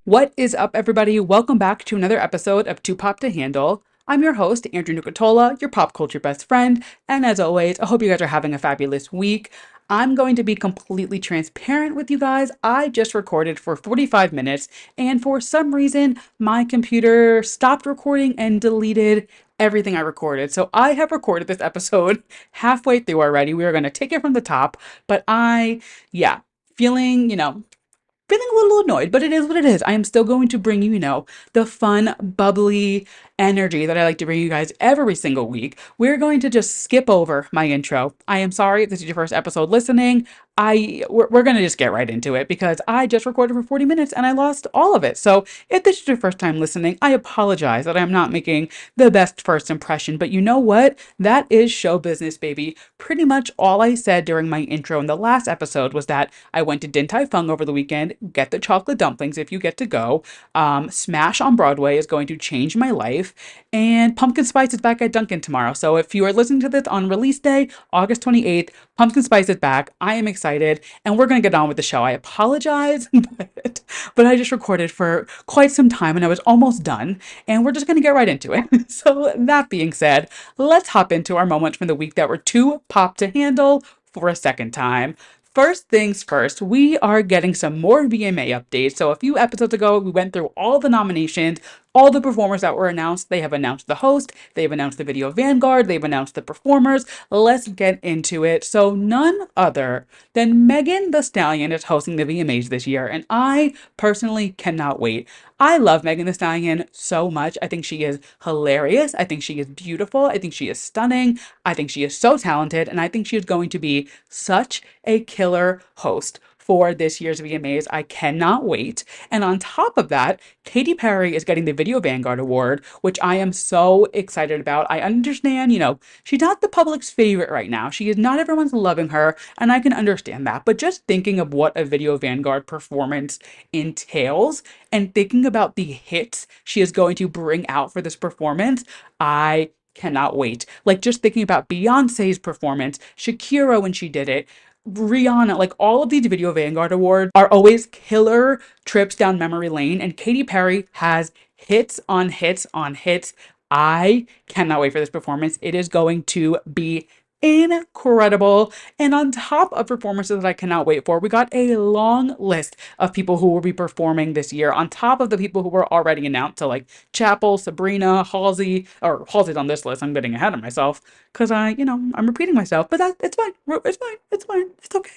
What is up, everybody? Welcome back to another episode of Too Pop to Handle. I'm your host, Andrew Nucatola, your pop culture best friend, and as always, I hope you guys are having a fabulous week. I'm going to be completely transparent with you guys. I just recorded for 45 minutes, and for some reason, my computer stopped recording and deleted everything I recorded. So I have recorded this episode halfway through already. We are going to take it from the top, but yeah, feeling, feeling a little annoyed, but it is what it is. I am still going to bring you, the fun, bubbly energy that I like to bring you guys every single week. We're going to just skip over my intro. I am sorry if this is your first episode listening. We're going to just get right into it because I just recorded for 40 minutes and I lost all of it. So if this is your first time listening, I apologize that I'm not making the best first impression, but you know what? That is show business, baby. Pretty much all I said during my intro in the last episode was that I went to Din Tai Fung over the weekend. Get the chocolate dumplings if you get to go. Smash on Broadway is going to change my life. And Pumpkin Spice is back at Dunkin' tomorrow. So if you are listening to this on release day, August 28th, Pumpkin Spice is back. I am excited. And we're going to get on with the show. I apologize, but I just recorded for quite some time and I was almost done. And we're just going to get right into it. So that being said, let's hop into our moments from the week that were too pop to handle for a second time. First things first, we are getting some more VMA updates. So a few episodes ago, we went through all the nominations, all the performers that were announced. They have announced the host, they've announced the video vanguard, they've announced the performers. Let's get into it. So none other than Megan Thee Stallion is hosting the VMAs this year, and I personally cannot wait. I love Megan Thee Stallion so much. I think she is hilarious. I think she is beautiful. I think she is stunning. I think she is so talented, and I think she is going to be such a killer host for this year's VMAs. I cannot wait. And on top of that, Katy Perry is getting the Video Vanguard Award, which I am so excited about. I understand, she's not the public's favorite right now. She is not everyone's loving her, and I can understand that. But just thinking of what a Video Vanguard performance entails and thinking about the hits she is going to bring out for this performance, I cannot wait. Like just thinking about Beyonce's performance, Shakira when she did it, Rihanna, like all of these Video Vanguard Awards are always killer trips down memory lane, and Katy Perry has hits on hits on hits. I cannot wait for this performance. It is going to be incredible. And on top of performances that I cannot wait for, we got a long list of people who will be performing this year, on top of the people who were already announced. So like Chappell, Sabrina, Halsey, or Halsey's on this list. I'm getting ahead of myself because I'm repeating myself, but it's fine. It's fine. It's fine. It's okay.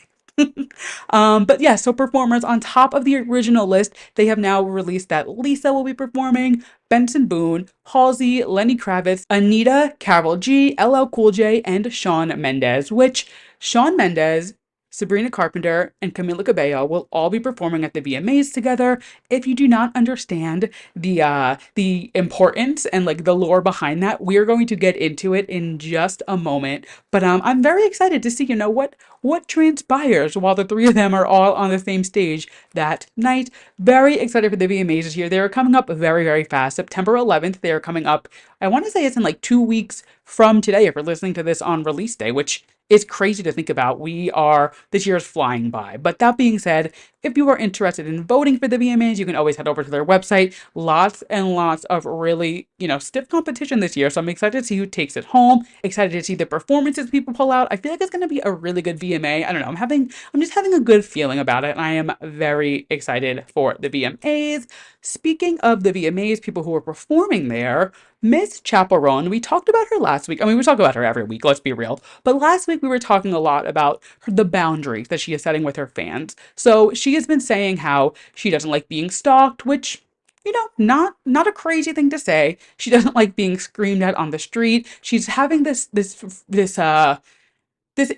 But yeah, so performers on top of the original list, they have now released that Lisa will be performing, Benson Boone, Halsey, Lenny Kravitz, Anita, Karol G, LL Cool J, and Shawn Mendes, which Shawn Mendes, Sabrina Carpenter, and Camila Cabello will all be performing at the VMAs together. If you do not understand the importance and like the lore behind that, we're going to get into it in just a moment. But I'm very excited to see, what transpires while the three of them are all on the same stage that night. Very excited for the VMAs this year. They're coming up very, very fast. September 11th, they are coming up. I want to say it's in like 2 weeks from today if you're listening to this on release day, which is crazy to think about. This year is flying by. But that being said, if you are interested in voting for the VMAs, you can always head over to their website. Lots and lots of really, stiff competition this year. So I'm excited to see who takes it home. Excited to see the performances people pull out. I feel like it's going to be a really good VMA. I don't know. I'm just having a good feeling about it. And I am very excited for the VMAs. Speaking of the VMAs, people who are performing there, Miss Chappell Roan, we talked about her last week. I mean, we talk about her every week, let's be real. But last week we were talking a lot about the boundaries that she is setting with her fans. So she has been saying how she doesn't like being stalked, which not a crazy thing to say. She doesn't like being screamed at on the street. She's having this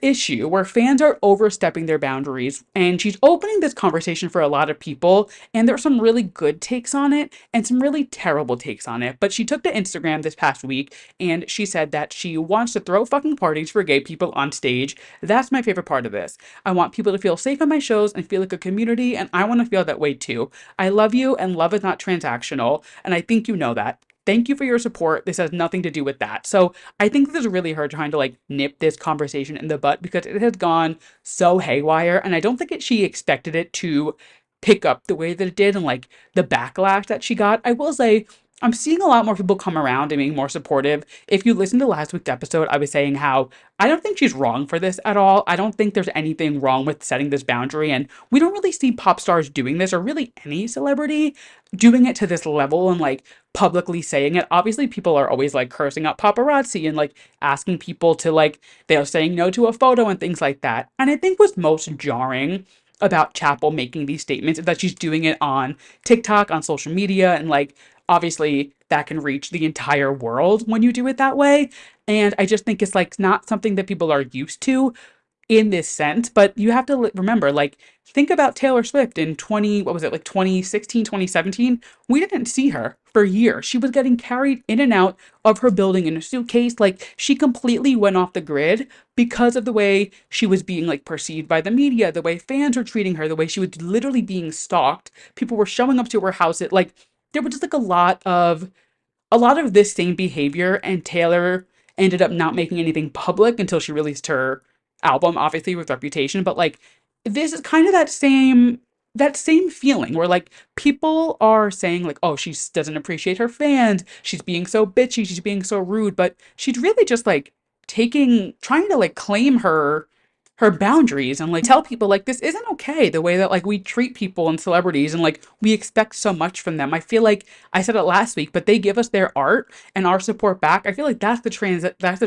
issue where fans are overstepping their boundaries, and she's opening this conversation for a lot of people, and there are some really good takes on it and some really terrible takes on it. But she took to Instagram this past week and she said that she wants to throw fucking parties for gay people on stage. That's my favorite part of this. I want people to feel safe on my shows and feel like a community, and I want to feel that way too. I love you, and love is not transactional, and I think you know that. Thank you for your support. This has nothing to do with that. So I think this is really her trying to like nip this conversation in the butt because it has gone so haywire, and I don't think she expected it to pick up the way that it did and like the backlash that she got. I will say I'm seeing a lot more people come around and being more supportive. If you listen to last week's episode, I was saying how I don't think she's wrong for this at all. I don't think there's anything wrong with setting this boundary. And we don't really see pop stars doing this, or really any celebrity doing it to this level and like publicly saying it. Obviously, people are always like cursing out paparazzi and like asking people to like, they're saying no to a photo and things like that. And I think what's most jarring about Chappell making these statements is that she's doing it on TikTok, on social media, and like obviously that can reach the entire world when you do it that way. And I just think it's like not something that people are used to in this sense, but you have to remember, like, think about Taylor Swift in 20, what was it, like 2016, 2017. We didn't see her for years. She was getting carried in and out of her building in a suitcase. Like, she completely went off the grid because of the way she was being, like, perceived by the media, the way fans were treating her, the way she was literally being stalked. People were showing up to her house. It, like, there was just, like, a lot of this same behavior, and Taylor ended up not making anything public until she released her album, obviously with Reputation. But like, this is kind of that same feeling where like people are saying like, oh, she doesn't appreciate her fans, she's being so bitchy, she's being so rude, but she's really just like trying to like claim her boundaries and like tell people like this isn't okay, the way that like we treat people and celebrities and like we expect so much from them. I feel like I said it last week, but they give us their art and our support back. I feel like that's the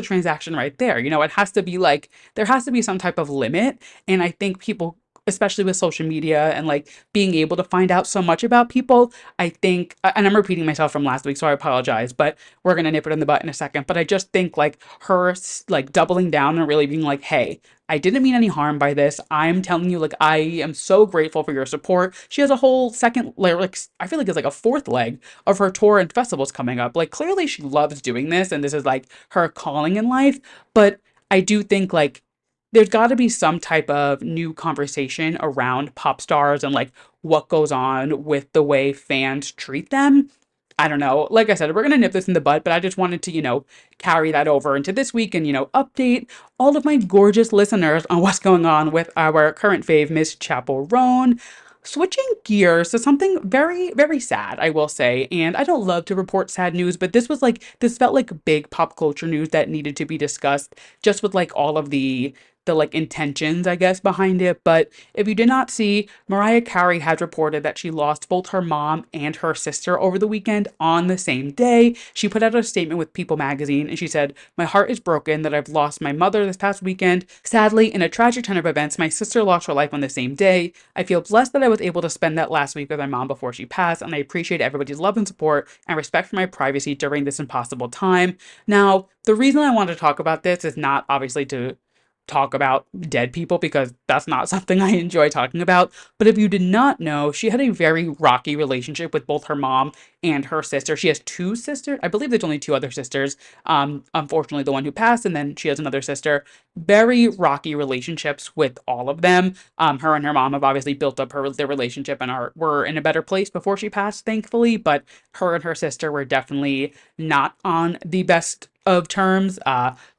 transaction right there. It has to be like there has to be some type of limit. And I think people, especially with social media and like being able to find out so much about people, I think, and I'm repeating myself from last week, so I apologize, but we're gonna nip it in the butt in a second. But I just think like her like doubling down and really being like, hey, I didn't mean any harm by this. I'm telling you, like, I am so grateful for your support. She has a whole second, like, I feel like it's like a fourth leg of her tour and festivals coming up. Like, clearly she loves doing this, and this is like her calling in life. But I do think, like, there's got to be some type of new conversation around pop stars and like what goes on with the way fans treat them. I don't know. Like I said, we're going to nip this in the bud, but I just wanted to, carry that over into this week and, update all of my gorgeous listeners on what's going on with our current fave, Miss Chappell Roan. Switching gears to something very, very sad, I will say. And I don't love to report sad news, but this felt like big pop culture news that needed to be discussed, just with like all of the like intentions, I guess, behind it. But if you did not see, Mariah Carey had reported that she lost both her mom and her sister over the weekend on the same day. She put out a statement with People magazine and she said, "My heart is broken that I've lost my mother this past weekend. Sadly, in a tragic turn of events, my sister lost her life on the same day. I feel blessed that I was able to spend that last week with my mom before she passed, and I appreciate everybody's love and support and respect for my privacy during this impossible time." Now, the reason I want to talk about this is not obviously to talk about dead people, because that's not something I enjoy talking about. But if you did not know, she had a very rocky relationship with both her mom and her sister. She has two sisters. I believe there's only two other sisters. Unfortunately, the one who passed, and then she has another sister. Very rocky relationships with all of them. Her and her mom have obviously built up their relationship and were in a better place before she passed, thankfully. But her and her sister were definitely not on the best of terms.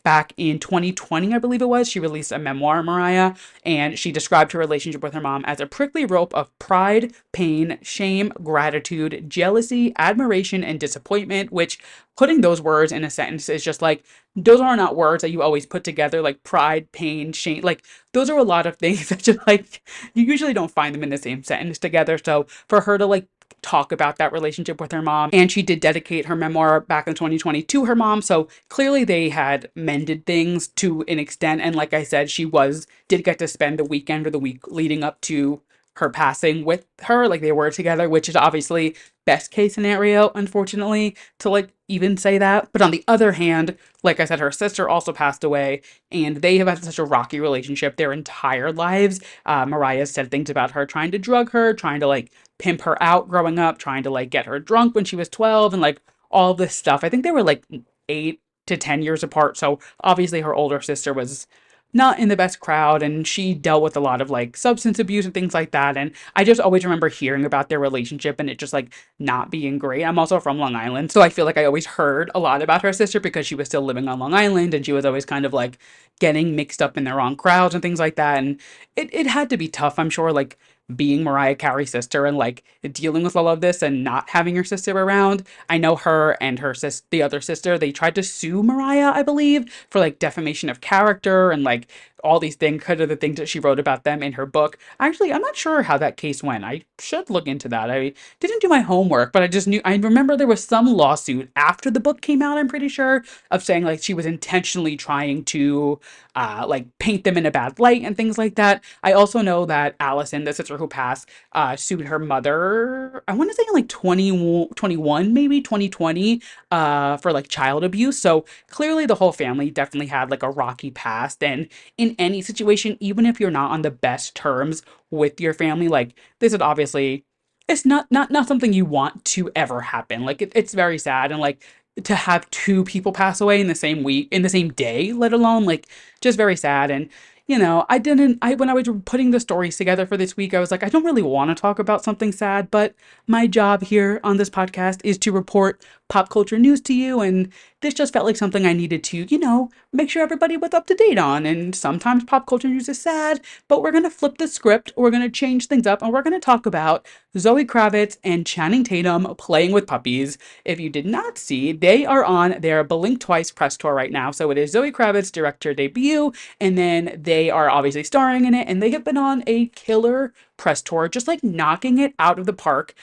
Back in 2020, I believe it was, she released a memoir, Mariah, and she described her relationship with her mom as a prickly rope of pride, pain, shame, gratitude, jealousy, admiration, and disappointment, which, putting those words in a sentence is just like, those are not words that you always put together, like pride, pain, shame. Like, those are a lot of things that just like, you usually don't find them in the same sentence together. So for her to like talk about that relationship with her mom, and she did dedicate her memoir back in 2020 to her mom, so clearly they had mended things to an extent. And like I said, did get to spend the weekend or the week leading up to her passing with her, like they were together, which is obviously best case scenario, unfortunately, to like even say that. But on the other hand, like I said, her sister also passed away, and they have had such a rocky relationship their entire lives. Mariah said things about her trying to drug her, trying to like pimp her out growing up, trying to like get her drunk when she was 12, and like all this stuff. I think they were like 8 to 10 years apart. So obviously her older sister was not in the best crowd, and she dealt with a lot of like substance abuse and things like that. And I just always remember hearing about their relationship and it just like not being great. I'm also from Long Island, so I feel like I always heard a lot about her sister because she was still living on Long Island, and she was always kind of like getting mixed up in the wrong crowds and things like that. And it had to be tough, I'm sure, like being Mariah Carey's sister and like dealing with all of this and not having her sister around. I know her and her the other sister, they tried to sue Mariah, I believe, for like defamation of character and like all these things because of the things that she wrote about them in her book. Actually, I'm not sure how that case went. I should look into that. I didn't do my homework, but I just knew, I remember there was some lawsuit after the book came out, I'm pretty sure, of saying like she was intentionally trying to like paint them in a bad light and things like that. I also know that Allison, the sister who passed, sued her mother, I want to say in like 2021, maybe 2020, for like child abuse. So clearly the whole family definitely had like a rocky past. And in any situation, even if you're not on the best terms with your family, like this is obviously, it's not something you want to ever happen. Like it's very sad, and like to have two people pass away in the same week, in the same day, let alone like just very sad. And I didn't, I when I was putting the stories together for this week, I was like, I don't really want to talk about something sad, but my job here on this podcast is to report pop culture news to you, and this just felt like something I needed to, make sure everybody was up to date on. And sometimes pop culture news is sad, but we're gonna flip the script, we're gonna change things up, and we're gonna talk about Zoe Kravitz and Channing Tatum playing with puppies. If you did not see, they are on their Blink Twice press tour right now. So it is Zoe Kravitz director debut, and then they are obviously starring in it, and they have been on a killer press tour, just like knocking it out of the park.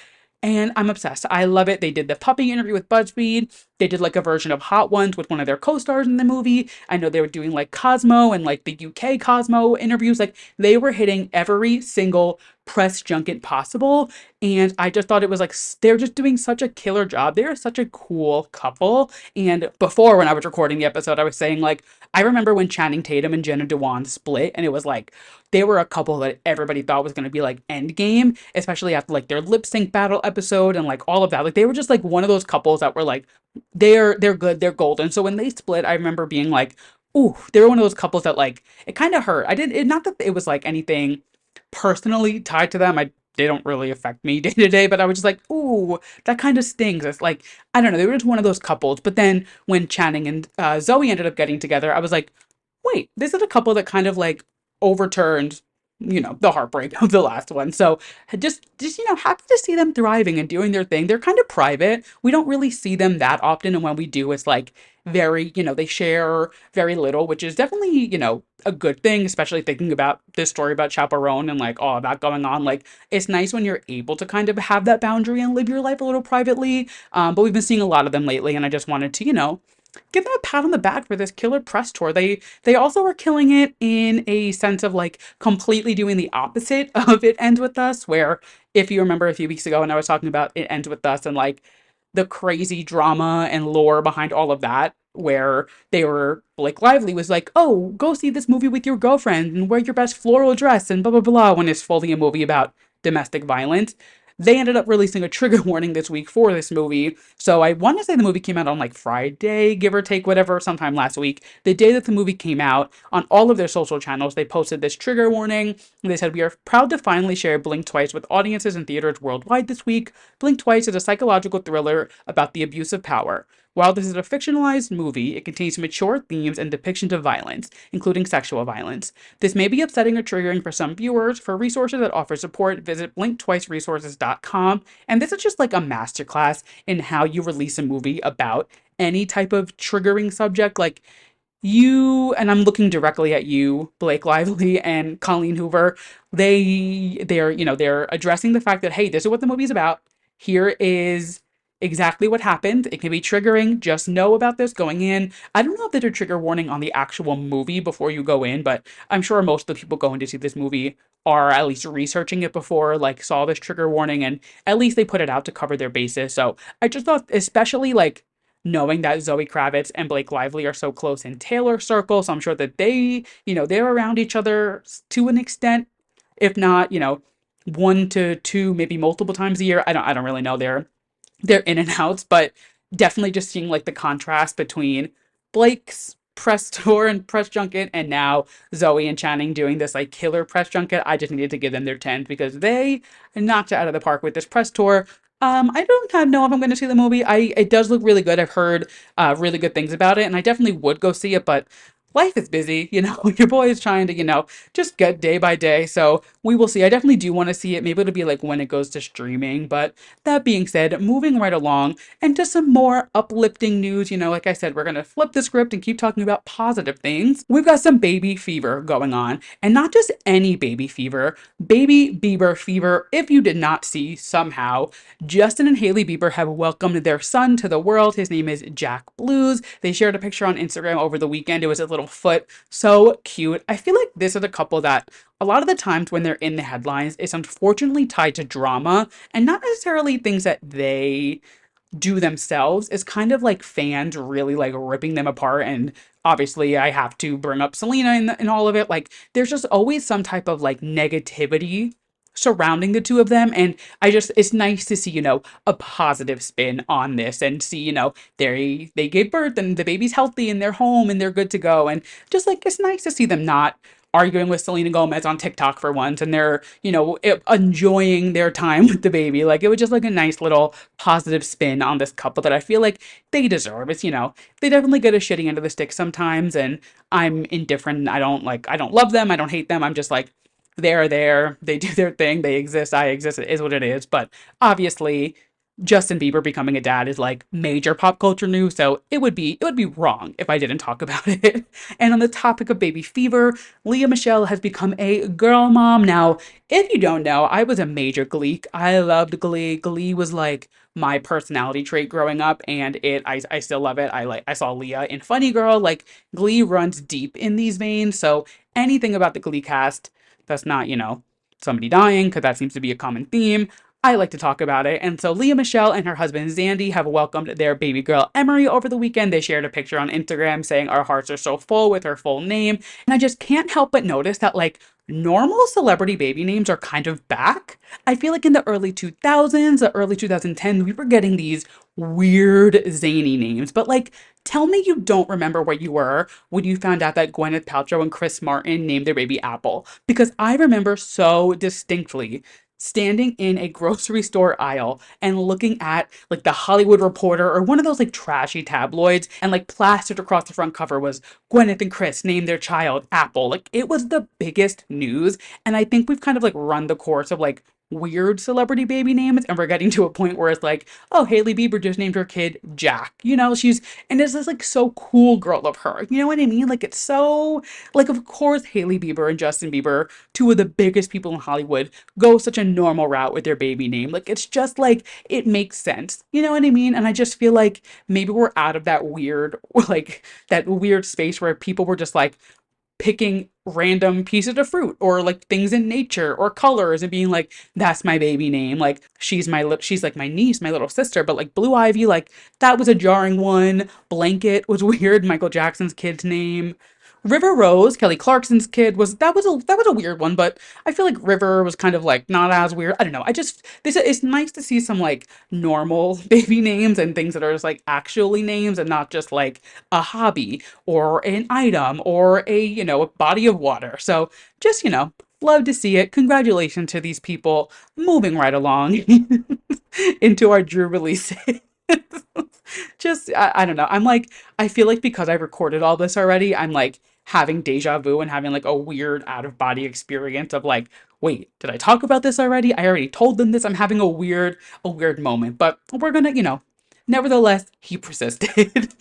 And I'm obsessed. I love it. They did the puppy interview with BuzzFeed. They did like a version of Hot Ones with one of their co-stars in the movie. I know they were doing like Cosmo and like the UK Cosmo interviews. Like they were hitting every single press junket possible. And I just thought it was like, they're just doing such a killer job. They're such a cool couple. And before, when I was recording the episode, I was saying like, I remember when Channing Tatum and Jenna Dewan split, and it was like, they were a couple that everybody thought was going to be like endgame, especially after like their lip sync battle episode and like all of that. Like they were just like one of those couples that were like, they're good, they're golden. So when they split, I remember being like, ooh, they were one of those couples that like, it kind of hurt. I did it, not that it was like anything personally tied to them. They don't really affect me day to day, but I was just like, ooh, that kind of stings. It's like, I don't know, they were just one of those couples. But then when Channing and Zoe ended up getting together, I was like, wait, this is a couple that kind of like overturned, the heartbreak of the last one. So just happy to see them thriving and doing their thing. They're kind of private. We don't really see them that often, and when we do, it's like very, they share very little, which is definitely, a good thing, especially thinking about this story about Chappell Roan and like all of that going on. Like it's nice when you're able to kind of have that boundary and live your life a little privately. But we've been seeing a lot of them lately, and I just wanted to, give them a pat on the back for this killer press tour. They also are killing it in a sense of like completely doing the opposite of It Ends With Us, where if you remember a few weeks ago when I was talking about It Ends With Us and like the crazy drama and lore behind all of that, where Blake Lively was like, oh, go see this movie with your girlfriend and wear your best floral dress and blah blah blah, when it's fully a movie about domestic violence. They ended up releasing a trigger warning this week for this movie. So I want to say the movie came out on like Friday, give or take, whatever, sometime last week. The day that the movie came out, on all of their social channels, they posted this trigger warning. They said, we are proud to finally share Blink Twice with audiences in theaters worldwide this week. Blink Twice is a psychological thriller about the abuse of power. While this is a fictionalized movie, it contains mature themes and depictions of violence, including sexual violence. This may be upsetting or triggering for some viewers. For resources that offer support, visit blinktwiceresources.com. And this is just like a masterclass in how you release a movie about any type of triggering subject. Like and I'm looking directly at you, Blake Lively and Colleen Hoover. They're addressing the fact that, hey, this is what the movie's about. Here is exactly what happened. It can be triggering. Just know about this going in. I don't know if there's a trigger warning on the actual movie before you go in, but I'm sure most of the people going to see this movie are at least researching it before, like saw this trigger warning, and at least they put it out to cover their bases. So I just thought, especially like knowing that Zoe Kravitz and Blake Lively are so close in Taylor circle, so I'm sure that they're around each other to an extent, if not, one to two, maybe multiple times a year. I don't really know their in and outs, but definitely just seeing like the contrast between Blake's press tour and press junket and now Zoe and Channing doing this like killer press junket. I just needed to give them their 10s because they knocked it out of the park with this press tour. I don't kind of know if I'm going to see the movie. It does look really good. I've heard really good things about it, and I definitely would go see it, but life is busy, your boy is trying to, just get day by day. So we will see. I definitely do want to see it. Maybe it'll be like when it goes to streaming. But that being said, moving right along and to some more uplifting news, like I said, we're going to flip the script and keep talking about positive things. We've got some baby fever going on, and not just any baby fever, baby Bieber fever. If you did not see somehow, Justin and Hailey Bieber have welcomed their son to the world. His name is Jack Blues. They shared a picture on Instagram over the weekend. It was his little foot. So cute. I feel like this is a couple that a lot of the times when they're in the headlines, it's unfortunately tied to drama and not necessarily things that they do themselves. Is kind of like fans really like ripping them apart. And obviously I have to bring up Selena in all of it. Like there's just always some type of like negativity surrounding the two of them. And it's nice to see, a positive spin on this and see, they gave birth and the baby's healthy and they're home and they're good to go. And just like it's nice to see them not arguing with Selena Gomez on TikTok for once, and they're, enjoying their time with the baby. Like it was just like a nice little positive spin on this couple that I feel like they deserve. It's, they definitely get a shitty end of the stick sometimes, and I'm indifferent. I don't love them. I don't hate them. I'm just like, they're there. They do their thing. They exist. I exist. It is what it is. But obviously, Justin Bieber becoming a dad is like major pop culture news, so it would be wrong if I didn't talk about it. And on the topic of baby fever, Leah Michelle has become a girl mom. Now, if you don't know, I was a major Gleek. I loved Glee. Glee was like my personality trait growing up, and I still love it. I saw Leah in Funny Girl. Like Glee runs deep in these veins, so anything about the Glee cast that's not, somebody dying, because that seems to be a common theme, I like to talk about it. And so Leah Michelle and her husband Zandy have welcomed their baby girl Emery over the weekend. They shared a picture on Instagram saying our hearts are so full with her full name. And I just can't help but notice that like normal celebrity baby names are kind of back. I feel like in the early 2000s, the early 2010s, we were getting these weird zany names. But like, tell me you don't remember where you were when you found out that Gwyneth Paltrow and Chris Martin named their baby Apple. Because I remember so distinctly standing in a grocery store aisle and looking at like the Hollywood Reporter or one of those like trashy tabloids, and like plastered across the front cover was Gwyneth and Chris named their child Apple. Like it was the biggest news. And I think we've kind of like run the course of like weird celebrity baby names, and we're getting to a point where it's like, oh, Hailey Bieber just named her kid Jack. And it's this like so cool girl of her. You know what I mean? Like it's so like, of course Hailey Bieber and Justin Bieber, two of the biggest people in Hollywood, go such a normal route with their baby name. Like it's just like it makes sense. You know what I mean? And I just feel like maybe we're out of that weird like that weird space where people were just like picking random pieces of fruit or like things in nature or colors and being like, that's my baby name. Like she's like my niece, my little sister. But like Blue Ivy, like that was a jarring one. Blanket was weird. Michael Jackson's kid's name. River Rose, Kelly Clarkson's kid, was a weird one, but I feel like River was kind of like not as weird. I don't know. It's nice to see some like normal baby names and things that are just like actually names and not just like a hobby or an item or a body of water. So just, love to see it. Congratulations to these people. Moving right along into our Drew release. Just, I don't know. I feel like because I recorded all this already, I'm like having deja vu and having like a weird out of body experience of like, wait, did I talk about this already? I already told them this. I'm having a weird moment, but we're gonna, nevertheless, he persisted.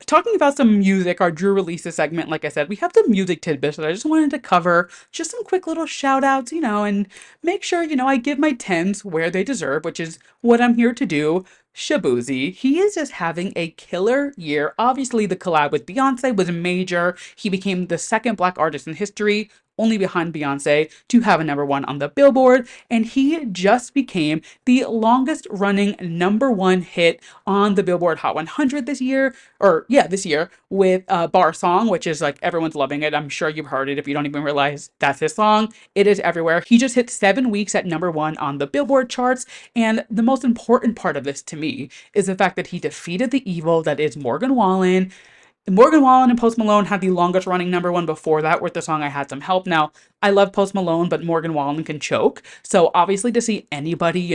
Talking about some music, our Drew releases segment, like I said, we have some music tidbits that I just wanted to cover. Just some quick little shout outs, and make sure, I give my tens where they deserve, which is what I'm here to do. Shabuzi, he is just having a killer year. Obviously, the collab with Beyonce was major. He became the second Black artist in history, only behind Beyonce, to have a number one on the Billboard, and he just became the longest running number one hit on the Billboard Hot 100 this year with Bar Song, which is like everyone's loving it. I'm sure you've heard it if you don't even realize that's his song. It is everywhere. He just hit 7 weeks at number one on the Billboard charts, and the most important part of this to me is the fact that he defeated the evil that is Morgan Wallen. Morgan Wallen and Post Malone had the longest running number one before that with the song I Had Some Help. Now, I love Post Malone, but Morgan Wallen can choke. So obviously to see anybody,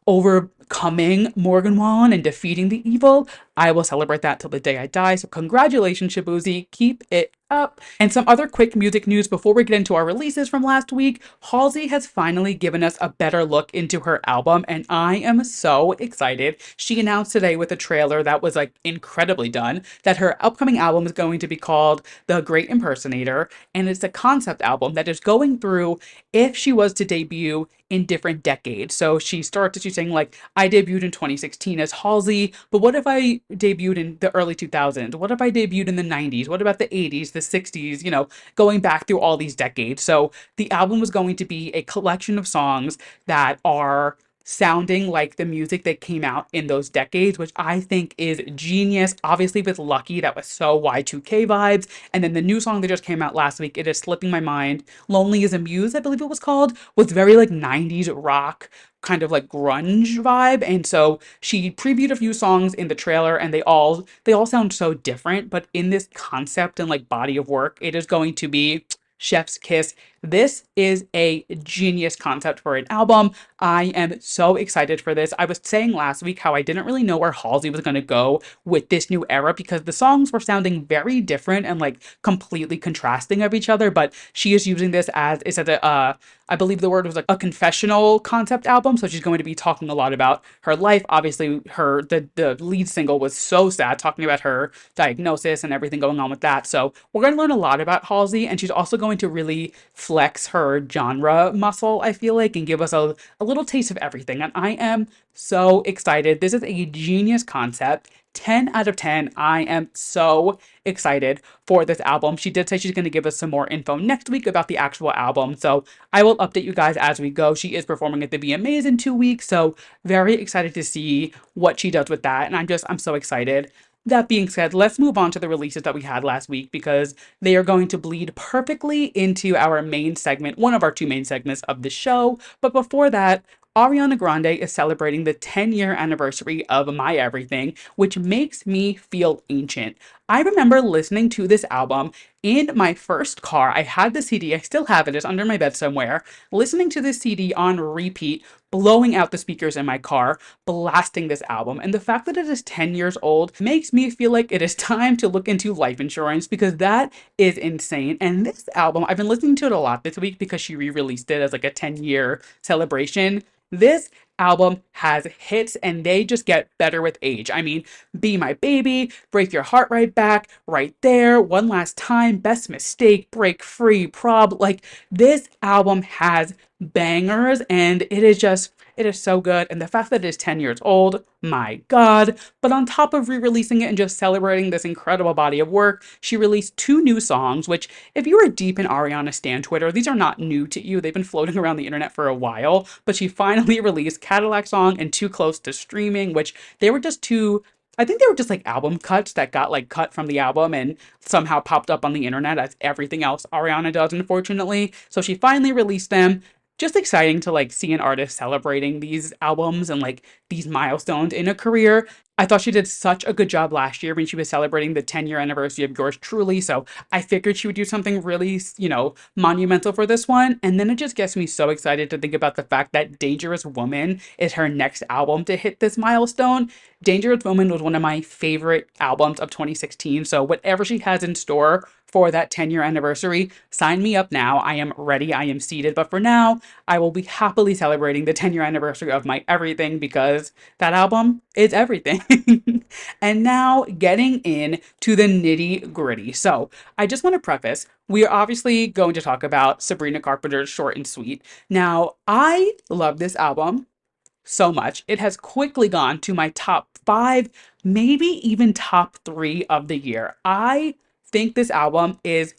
overcoming Morgan Wallen and defeating the evil. I will celebrate that till the day I die. So congratulations, Shabuzi. Keep it up. And some other quick music news before we get into our releases from last week. Halsey has finally given us a better look into her album, and I am so excited. She announced today with a trailer that was like incredibly done that her upcoming album is going to be called The Great Impersonator, and it's a concept album that is going through if she was to debut in different decades. So she's saying like, I debuted in 2016 as Halsey, but what if I debuted in the early 2000s? What if I debuted in the 90s? What about the 80s, the 60s, going back through all these decades? So the album was going to be a collection of songs that are sounding like the music that came out in those decades, which I think is genius. Obviously, with Lucky, that was so Y2K vibes. And then the new song that just came out last week, it is slipping my mind. Lonely as a Muse, I believe it was called, was very like 90s rock, kind of like grunge vibe. And so she previewed a few songs in the trailer and they all sound so different, but in this concept and like body of work, it is going to be chef's kiss. This is a genius concept for an album. I am so excited for this. I was saying last week how I didn't really know where Halsey was going to go with this new era because the songs were sounding very different and like completely contrasting of each other, but she is using this as it's a I believe the word was like a confessional concept album. So she's going to be talking a lot about her life. Obviously, the lead single was so sad, talking about her diagnosis and everything going on with that. So we're going to learn a lot about Halsey, and she's also going to really flex her genre muscle, I feel like, and give us a little taste of everything. And I am so excited. This is a genius concept. 10 out of 10. I am so excited for this album. She did say she's going to give us some more info next week about the actual album. So I will update you guys as we go. She is performing at the VMAs in 2 weeks. So very excited to see what she does with that. And I'm so excited. That being said, let's move on to the releases that we had last week because they are going to bleed perfectly into our main segment, one of our two main segments of the show. But before that, Ariana Grande is celebrating the 10-year anniversary of My Everything, which makes me feel ancient. I remember listening to this album in my first car. I had the CD, I still have it, it's under my bed somewhere, listening to this CD on repeat, blowing out the speakers in my car, blasting this album. And the fact that it is 10 years old makes me feel like it is time to look into life insurance because that is insane. And this album, I've been listening to it a lot this week because she re-released it as like a 10-year celebration. This album has hits and they just get better with age. I mean, Be My Baby, Break Your Heart Right Back, Right There, One Last Time, Best Mistake, Break Free, Prob. Like, this album has bangers and it is so good. And the fact that it is 10 years old, my God. But on top of re-releasing it and just celebrating this incredible body of work, she released two new songs, which if you are deep in Ariana Stan Twitter, these are not new to you. They've been floating around the internet for a while, but she finally released Cadillac Song and Too Close to Streaming, which they were just two, I think they were just like album cuts that got like cut from the album and somehow popped up on the internet as everything else Ariana does, unfortunately. So she finally released them. Just exciting to like see an artist celebrating these albums and like these milestones in a career. I thought she did such a good job last year when she was celebrating the 10-year anniversary of Yours Truly. So I figured she would do something really, monumental for this one. And then it just gets me so excited to think about the fact that Dangerous Woman is her next album to hit this milestone. Dangerous Woman was one of my favorite albums of 2016. So whatever she has in store for that 10-year anniversary, sign me up now. I am ready. I am seated. But for now, I will be happily celebrating the 10-year anniversary of My Everything because that album is everything. And now getting in to the nitty gritty. So I just want to preface, we are obviously going to talk about Sabrina Carpenter's Short and Sweet. Now, I love this album so much. It has quickly gone to my top five, maybe even top three of the year. I think this album is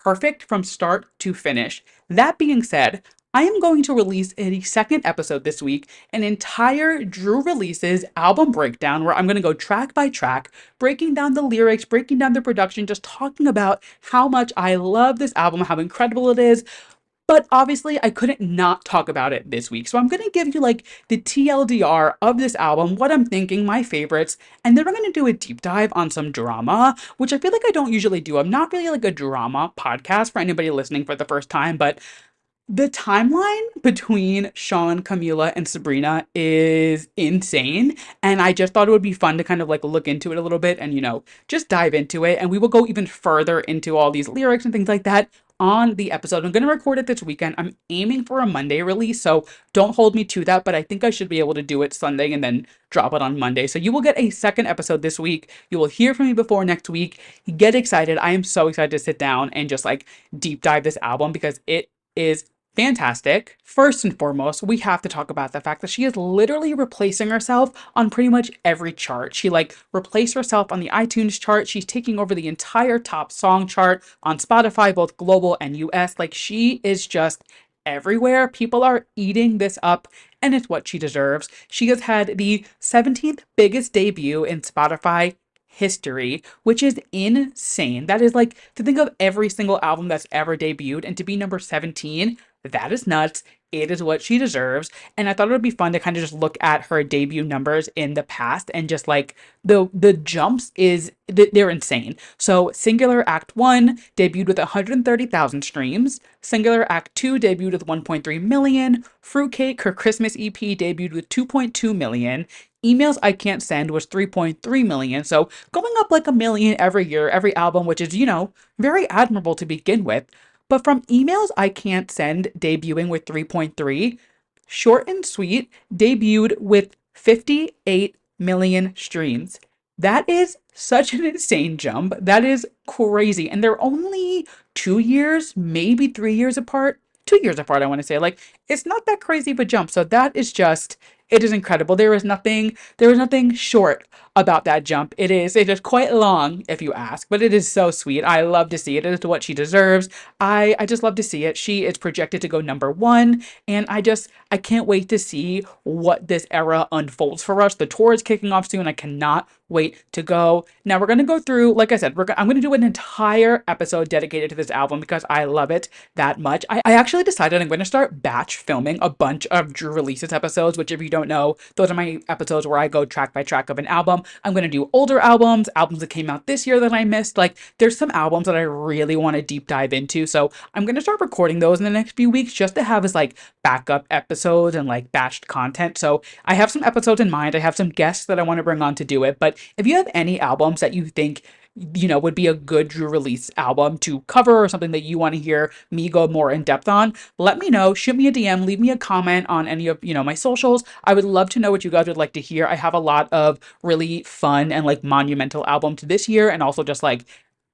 perfect from start to finish. That being said, I am going to release a second episode this week, an entire Drew Releases album breakdown where I'm going to go track by track, breaking down the lyrics, breaking down the production, just talking about how much I love this album, how incredible it is. But obviously, I couldn't not talk about it this week. So I'm going to give you like the TLDR of this album, what I'm thinking, my favorites, and then we're going to do a deep dive on some drama, which I feel like I don't usually do. I'm not really like a drama podcast for anybody listening for the first time, but The timeline between Shawn, Camila, and Sabrina is insane. And I just thought it would be fun to kind of like look into it a little bit and, just dive into it. And we will go even further into all these lyrics and things like that on the episode. I'm going to record it this weekend. I'm aiming for a Monday release, so don't hold me to that, but I think I should be able to do it Sunday and then drop it on Monday. So you will get a second episode this week. You will hear from me before next week. Get excited. I am so excited to sit down and just like deep dive this album because it is fantastic. First and foremost, we have to talk about the fact that she is literally replacing herself on pretty much every chart. She like replaced herself on the iTunes chart. She's taking over the entire top song chart on Spotify, both global and US. Like she is just everywhere. People are eating this up and it's what she deserves. She has had the 17th biggest debut in Spotify history, which is insane. That is like to think of every single album that's ever debuted and to be number 17, that is nuts. It is what she deserves. And I thought it would be fun to kind of just look at her debut numbers in the past and just like the jumps they're insane. So Singular Act 1 debuted with 130,000 streams. Singular Act 2 debuted with 1.3 million. Fruitcake, her Christmas EP, debuted with 2.2 million. Emails I Can't Send was 3.3 million. So going up like a million every year, every album, which is, very admirable to begin with. But from Emails I Can't Send debuting with 3.3, Short and Sweet debuted with 58 million streams. That is such an insane jump. That is crazy. And they're only 2 years, maybe 3 years apart. 2 years apart, I want to say. Like, it's not that crazy of a jump. So that is just, it is incredible. There is nothing short about that jump. It is quite long, if you ask, but it is so sweet. I love to see it. It is what she deserves. I just love to see it. She is projected to go number one, and I can't wait to see what this era unfolds for us. The tour is kicking off soon. I cannot wait to go. Now we're gonna go through, like I said, I'm gonna do an entire episode dedicated to this album because I love it that much. I actually decided I'm gonna start batch filming a bunch of Drew Releases episodes, which if you don't know, those are my episodes where I go track by track of an album. I'm gonna do older albums that came out this year that I missed. Like there's some albums that I really want to deep dive into. So I'm gonna start recording those in the next few weeks just to have as like backup episodes and like batched content. So I have some episodes in mind. I have some guests that I want to bring on to do it. But if you have any albums that you think would be a good Drew Release album to cover or something that you want to hear me go more in depth on, let me know. Shoot me a DM, leave me a comment on any of, my socials. I would love to know what you guys would like to hear. I have a lot of really fun and like monumental albums this year and also just like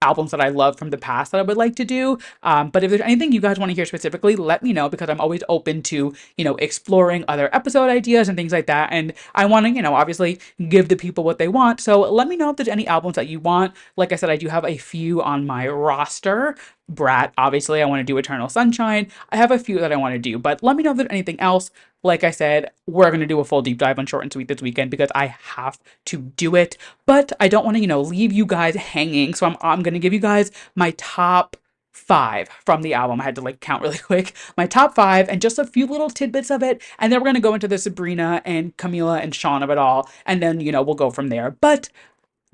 albums that I love from the past that I would like to do. But if there's anything you guys want to hear specifically, let me know because I'm always open to, exploring other episode ideas and things like that. And I want to, obviously give the people what they want. So let me know if there's any albums that you want. Like I said, I do have a few on my roster. Brat, obviously, I want to do Eternal Sunshine. I have a few that I want to do, but let me know if there's anything else. Like I said, we're going to do a full deep dive on Short and Sweet this weekend because I have to do it. But I don't want to, leave you guys hanging. So I'm going to give you guys my top five from the album. I had to like count really quick. My top five and just a few little tidbits of it. And then we're going to go into the Sabrina and Camila and Shawn of it all. And then, we'll go from there. But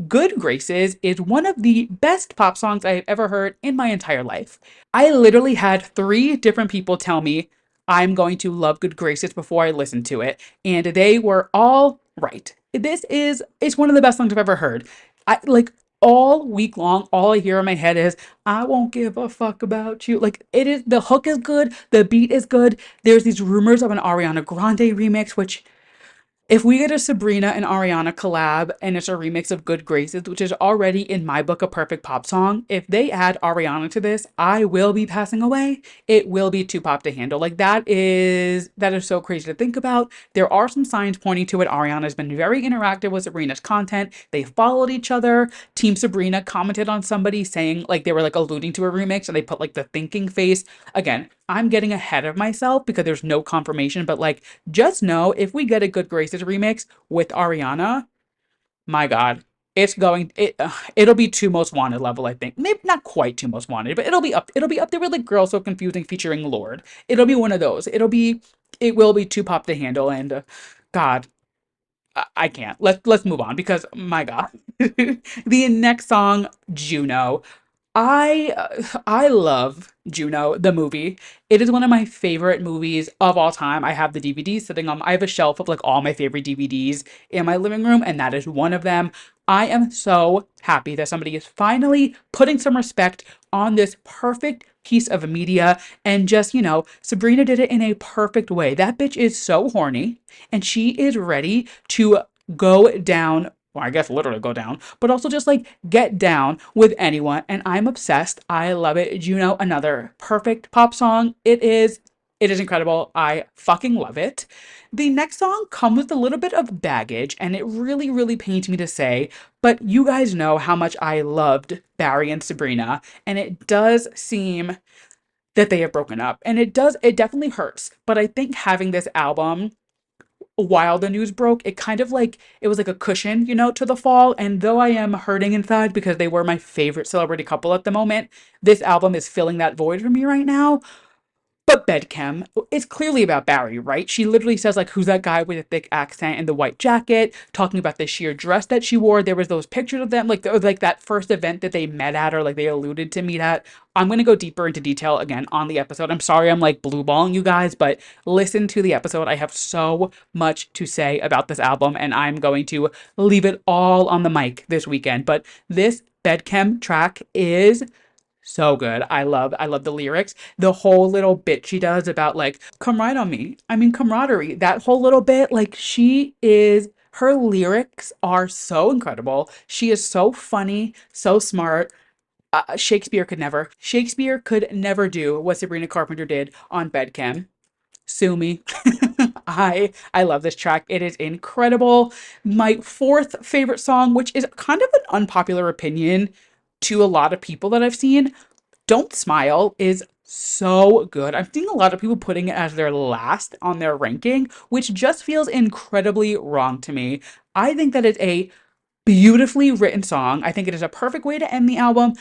Good Graces is one of the best pop songs I've ever heard in my entire life. I literally had three different people tell me I'm going to love Good Graces before I listened to it, and they were all right. It's one of the best songs I've ever heard. I like all week long, all I hear in my head is I won't give a fuck about you. Like it is the hook is good, the beat is good. There's these rumors of an Ariana Grande remix, which if we get a Sabrina and Ariana collab and it's a remix of Good Graces, which is already in my book a perfect pop song, if they add Ariana to this, I will be passing away. It will be too pop to handle. Like that is so crazy to think about. There are some signs pointing to it. Ariana's been very interactive with Sabrina's content. They followed each other. Team Sabrina commented on somebody saying like they were like alluding to a remix and they put like the thinking face. Again, I'm getting ahead of myself because there's no confirmation, but like just know if we get a Good Graces remix with Ariana, my God, it'll be two most wanted level, I think. Maybe not quite two most wanted, but it'll be up there with like Girl So Confusing featuring Lord. It'll be one of those. It will be too pop to handle, and God, I can't. Let's move on because my God. The next song, Juno. I love Juno, the movie. It is one of my favorite movies of all time. I have the DVDs sitting on, I have a shelf of like all my favorite DVDs in my living room, and that is one of them. I am so happy that somebody is finally putting some respect on this perfect piece of media. And just, Sabrina did it in a perfect way. That bitch is so horny and she is ready to go down. Well, I guess literally go down, but also just like get down with anyone. And I'm obsessed. I love it. Juno, another perfect pop song. It is incredible. I fucking love it. The next song comes with a little bit of baggage, and it really, really pains me to say, but you guys know how much I loved Barry and Sabrina, and it does seem that they have broken up. And it definitely hurts. But I think having this album while the news broke, it kind of like it was like a cushion, to the fall. And though I am hurting inside because they were my favorite celebrity couple at the moment, this album is filling that void for me right now. But Bedchem is clearly about Barry, right? She literally says, like, who's that guy with a thick accent and the white jacket, talking about the sheer dress that she wore. There was those pictures of them, like that first event that they met at, or like they alluded to meet at. I'm going to go deeper into detail again on the episode. I'm sorry I'm like blue balling you guys, but listen to the episode. I have so much to say about this album, and I'm going to leave it all on the mic this weekend. But this Bedchem track is so good. I love the lyrics. The whole little bit she does about like, come right on me. I mean, camaraderie. That whole little bit, like her lyrics are so incredible. She is so funny, so smart. Shakespeare could never do what Sabrina Carpenter did on Bedcam. Sue me. I love this track. It is incredible. My fourth favorite song, which is kind of an unpopular opinion to a lot of people that I've seen, Don't Smile is so good. I'm seeing a lot of people putting it as their last on their ranking, which just feels incredibly wrong to me. I think that it's a beautifully written song. I think it is a perfect way to end the album.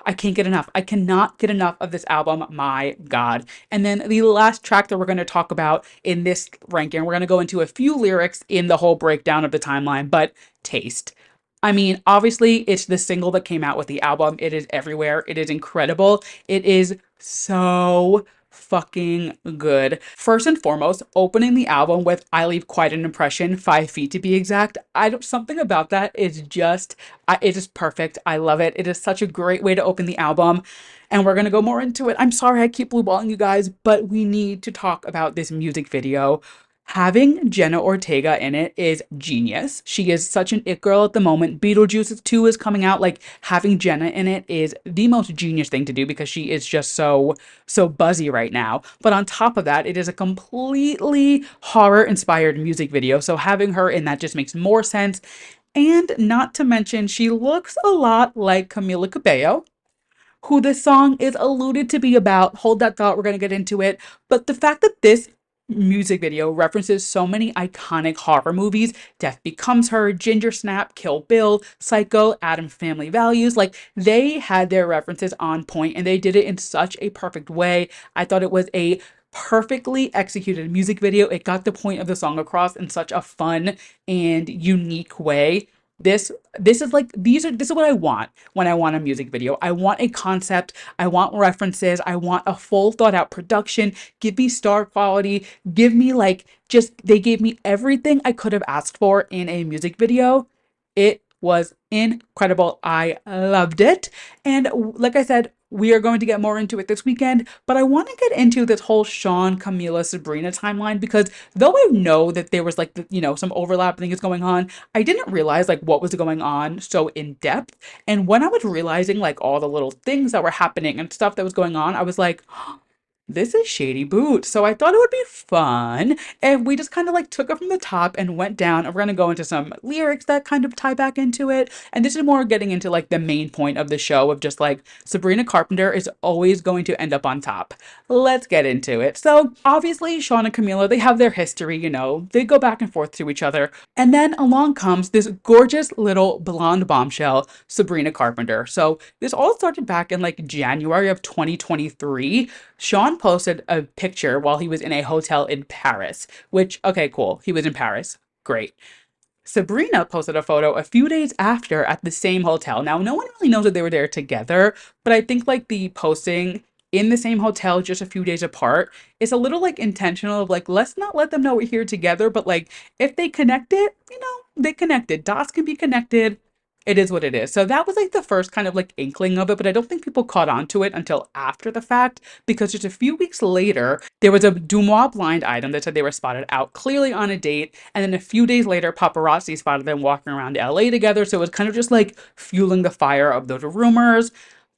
I can't get enough. I cannot get enough of this album. My God. And then the last track that we're going to talk about in this ranking, we're going to go into a few lyrics in the whole breakdown of the timeline, but Taste. I mean, obviously, it's the single that came out with the album. It is everywhere. It is incredible. It is so fucking good. First and foremost, opening the album with I Leave Quite an Impression, 5 feet to be exact. I don't, something about that is just, it is perfect. I love it. It is such a great way to open the album. And we're going to go more into it. I'm sorry I keep blue balling you guys, but we need to talk about this music video. Having Jenna Ortega in it is genius. She is such an it girl at the moment. Beetlejuice 2 is coming out. Like, having Jenna in it is the most genius thing to do because she is just so buzzy right now. But on top of that, it is a completely horror inspired music video. So having her in that just makes more sense. And not to mention, she looks a lot like Camila Cabello, who this song is alluded to be about. Hold that thought, we're going to get into it. But the fact that this music video references so many iconic horror movies, Death Becomes Her, Ginger Snap, Kill Bill, Psycho, Addams Family Values, like they had their references on point and they did it in such a perfect way. I thought it was a perfectly executed music video. It got the point of the song across in such a fun and unique way. This is like this is what I want when I want a music video. I want a concept, I want references, I want a full thought out production. Give me star quality, give me like just they gave me everything I could have asked for in a music video. It was incredible. I loved it. And like I said, we are going to get more into it this weekend, but I want to get into this whole Shawn, Camila, Sabrina timeline because though I know that there was like, some overlap things going on, I didn't realize like what was going on so in depth. And when I was realizing like all the little things that were happening and stuff that was going on, I was like, this is Shady Boot. So I thought it would be fun. And we just kind of like took it from the top and went down. And we're going to go into some lyrics that kind of tie back into it. And this is more getting into like the main point of the show of just like Sabrina Carpenter is always going to end up on top. Let's get into it. So obviously, Shawn and Camila, they have their history, they go back and forth to each other. And then along comes this gorgeous little blonde bombshell, Sabrina Carpenter. So this all started back in like January of 2023. Shawn posted a picture while he was in a hotel in Paris, which, okay, cool. He was in Paris. Great. Sabrina posted a photo a few days after at the same hotel. Now, no one really knows that they were there together, but I think like the posting in the same hotel just a few days apart is a little like intentional of like, let's not let them know we're here together, but like if they connected, they connected. Dots can be connected. It is what it is. So that was like the first kind of like inkling of it, but I don't think people caught on to it until after the fact because just a few weeks later, there was a Dumois blind item that said they were spotted out clearly on a date. And then a few days later, paparazzi spotted them walking around LA together. So it was kind of just like fueling the fire of those rumors.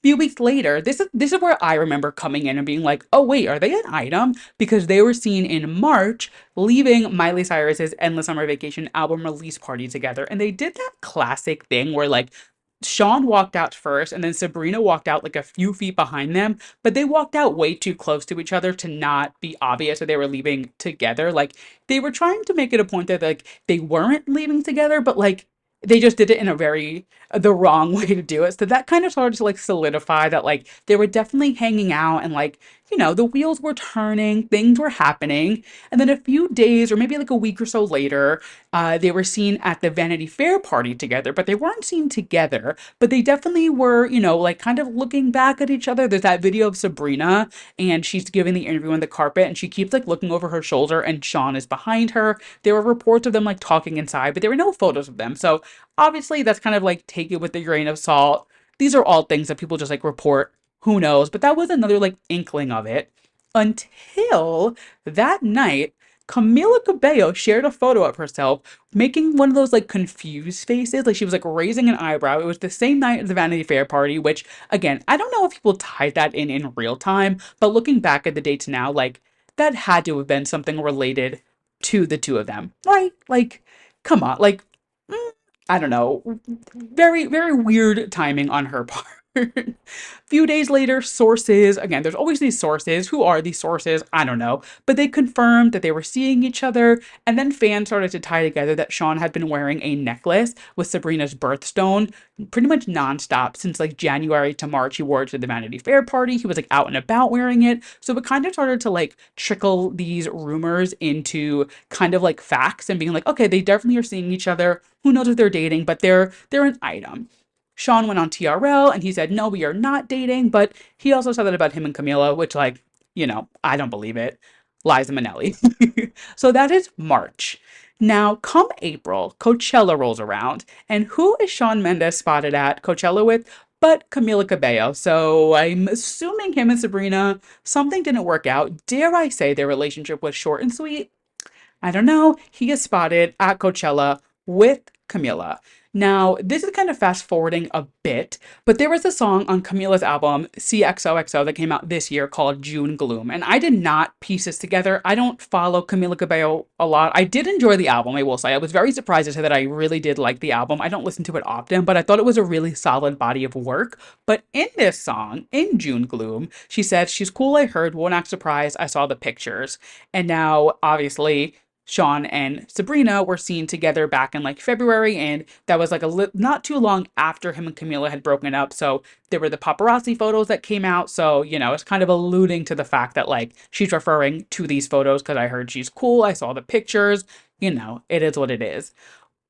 A few weeks later, this is where I remember coming in and being like, oh wait, are they an item? Because they were seen in March leaving Miley Cyrus's Endless Summer Vacation album release party together. And they did that classic thing where like Shawn walked out first and then Sabrina walked out like a few feet behind them, but they walked out way too close to each other to not be obvious that they were leaving together. Like they were trying to make it a point that like they weren't leaving together, but like they just did it in a very the wrong way to do it. So that kind of started to like solidify that like they were definitely hanging out and like, the wheels were turning, things were happening. And then a few days or maybe like a week or so later, they were seen at the Vanity Fair party together, but they weren't seen together. But they definitely were, like kind of looking back at each other. There's that video of Sabrina and she's giving the interview on the carpet and she keeps like looking over her shoulder and Shawn is behind her. There were reports of them like talking inside, but there were no photos of them. So obviously that's kind of like take it with a grain of salt. These are all things that people just like report. Who knows? But that was another like inkling of it until that night. Camila Cabello shared a photo of herself making one of those like confused faces. Like she was like raising an eyebrow. It was the same night at the Vanity Fair party, which again, I don't know if people tied that in real time, but looking back at the dates now, like that had to have been something related to the two of them, right? Like, come on, like, mm, I don't know. Very, very weird timing on her part. Few days later, sources, again, there's always these sources. Who are these sources? I don't know. But they confirmed that they were seeing each other. And then fans started to tie together that Shawn had been wearing a necklace with Sabrina's birthstone pretty much nonstop since like January to March. He wore it to the Vanity Fair party. He was like out and about wearing it. So it kind of started to like trickle these rumors into kind of like facts and being like, okay, they definitely are seeing each other. Who knows if they're dating, but they're an item. Shawn went on TRL and he said, no, we are not dating. But he also said that about him and Camila, which, like, I don't believe it. Liza Minnelli. So that is March. Now, come April, Coachella rolls around. And who is Shawn Mendes spotted at Coachella with? But Camila Cabello. So I'm assuming him and Sabrina, something didn't work out. Dare I say their relationship was short and sweet? I don't know. He is spotted at Coachella with Camila. Now, this is kind of fast forwarding a bit, but there was a song on Camila's album, CXOXO, that came out this year called June Gloom. And I did not piece this together. I don't follow Camila Cabello a lot. I did enjoy the album, I will say. I was very surprised to say that I really did like the album. I don't listen to it often, but I thought it was a really solid body of work. But in this song, in June Gloom, she said, she's cool, I heard, won't act surprised, I saw the pictures. And now, obviously, Shawn and Sabrina were seen together back in like February, and that was like not too long after him and Camila had broken up. So there were the paparazzi photos that came out. So, it's kind of alluding to the fact that like she's referring to these photos because I heard she's cool. I saw the pictures. It is what it is.